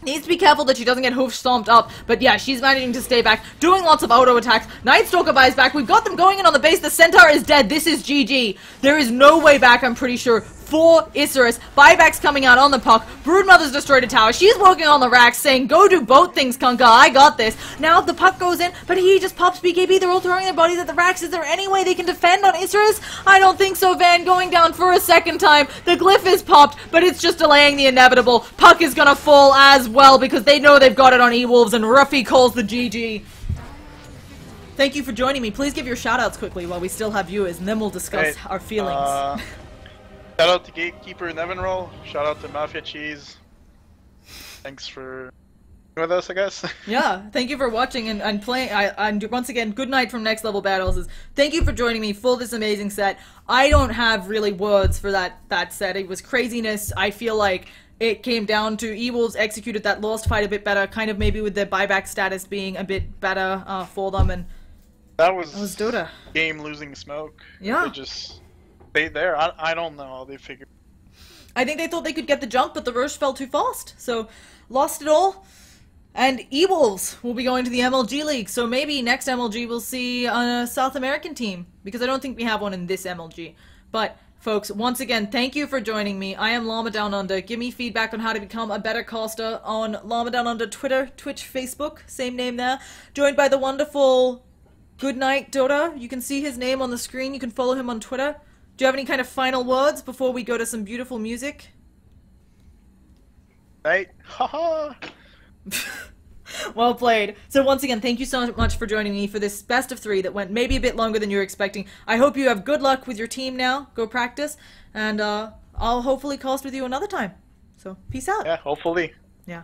Needs to be careful that she doesn't get hoof stomped up. But yeah, she's managing to stay back, doing lots of auto attacks. Night Stalker buys back. We've got them going in on the base. The Centaur is dead. This is GG. There is no way back, I'm pretty sure. for Isurus. Buyback's coming out on the puck. Broodmother's destroyed a tower. She's working on the racks saying, go do both things, Kunkka. I got this. Now the puck goes in, but he just pops BKB. They're all throwing their bodies at the racks. Is there any way they can defend on Isurus? I don't think so, Van. Going down for a second time. The glyph is popped, but it's just delaying the inevitable. Puck is gonna fall as well because they know they've got it on E-Wolves, and Ruffy calls the GG. Thank you for joining me. Please give your shoutouts quickly while we still have viewers, and then we'll discuss our feelings. Shout out to Gatekeeper and Evan Roll. Shout out to Mafia Cheese. Thanks for being with us, I guess. Yeah, thank you for watching and playing. And once again, good night from Next Level Battles. Thank you for joining me for this amazing set. I don't have really words for that set. It was craziness. I feel like it came down to E-Wolves executed that lost fight a bit better, kind of maybe with their buyback status being a bit better for them, and that was Dota. Game losing smoke. Yeah. They just stayed there. I don't know how they figured. I think they thought they could get the jump, but the rush fell too fast, so lost it all. And E-Wolves will be going to the MLG League, so maybe next MLG we'll see a South American team, because I don't think we have one in this MLG. But folks, once again, thank you for joining me. I am Llama Down Under. Give me feedback on how to become a better caster on Llama Down Under Twitter, Twitch, Facebook, same name there. Joined by the wonderful Goodnight Dota. You can see his name on the screen. You can follow him on Twitter. Do you have any kind of final words before we go to some beautiful music? Night. Haha. Well played. So once again, thank you so much for joining me for this best of 3 that went maybe a bit longer than you were expecting. I hope you have good luck with your team now. Go practice. And I'll hopefully cast with you another time. So, peace out. Yeah, hopefully. Yeah.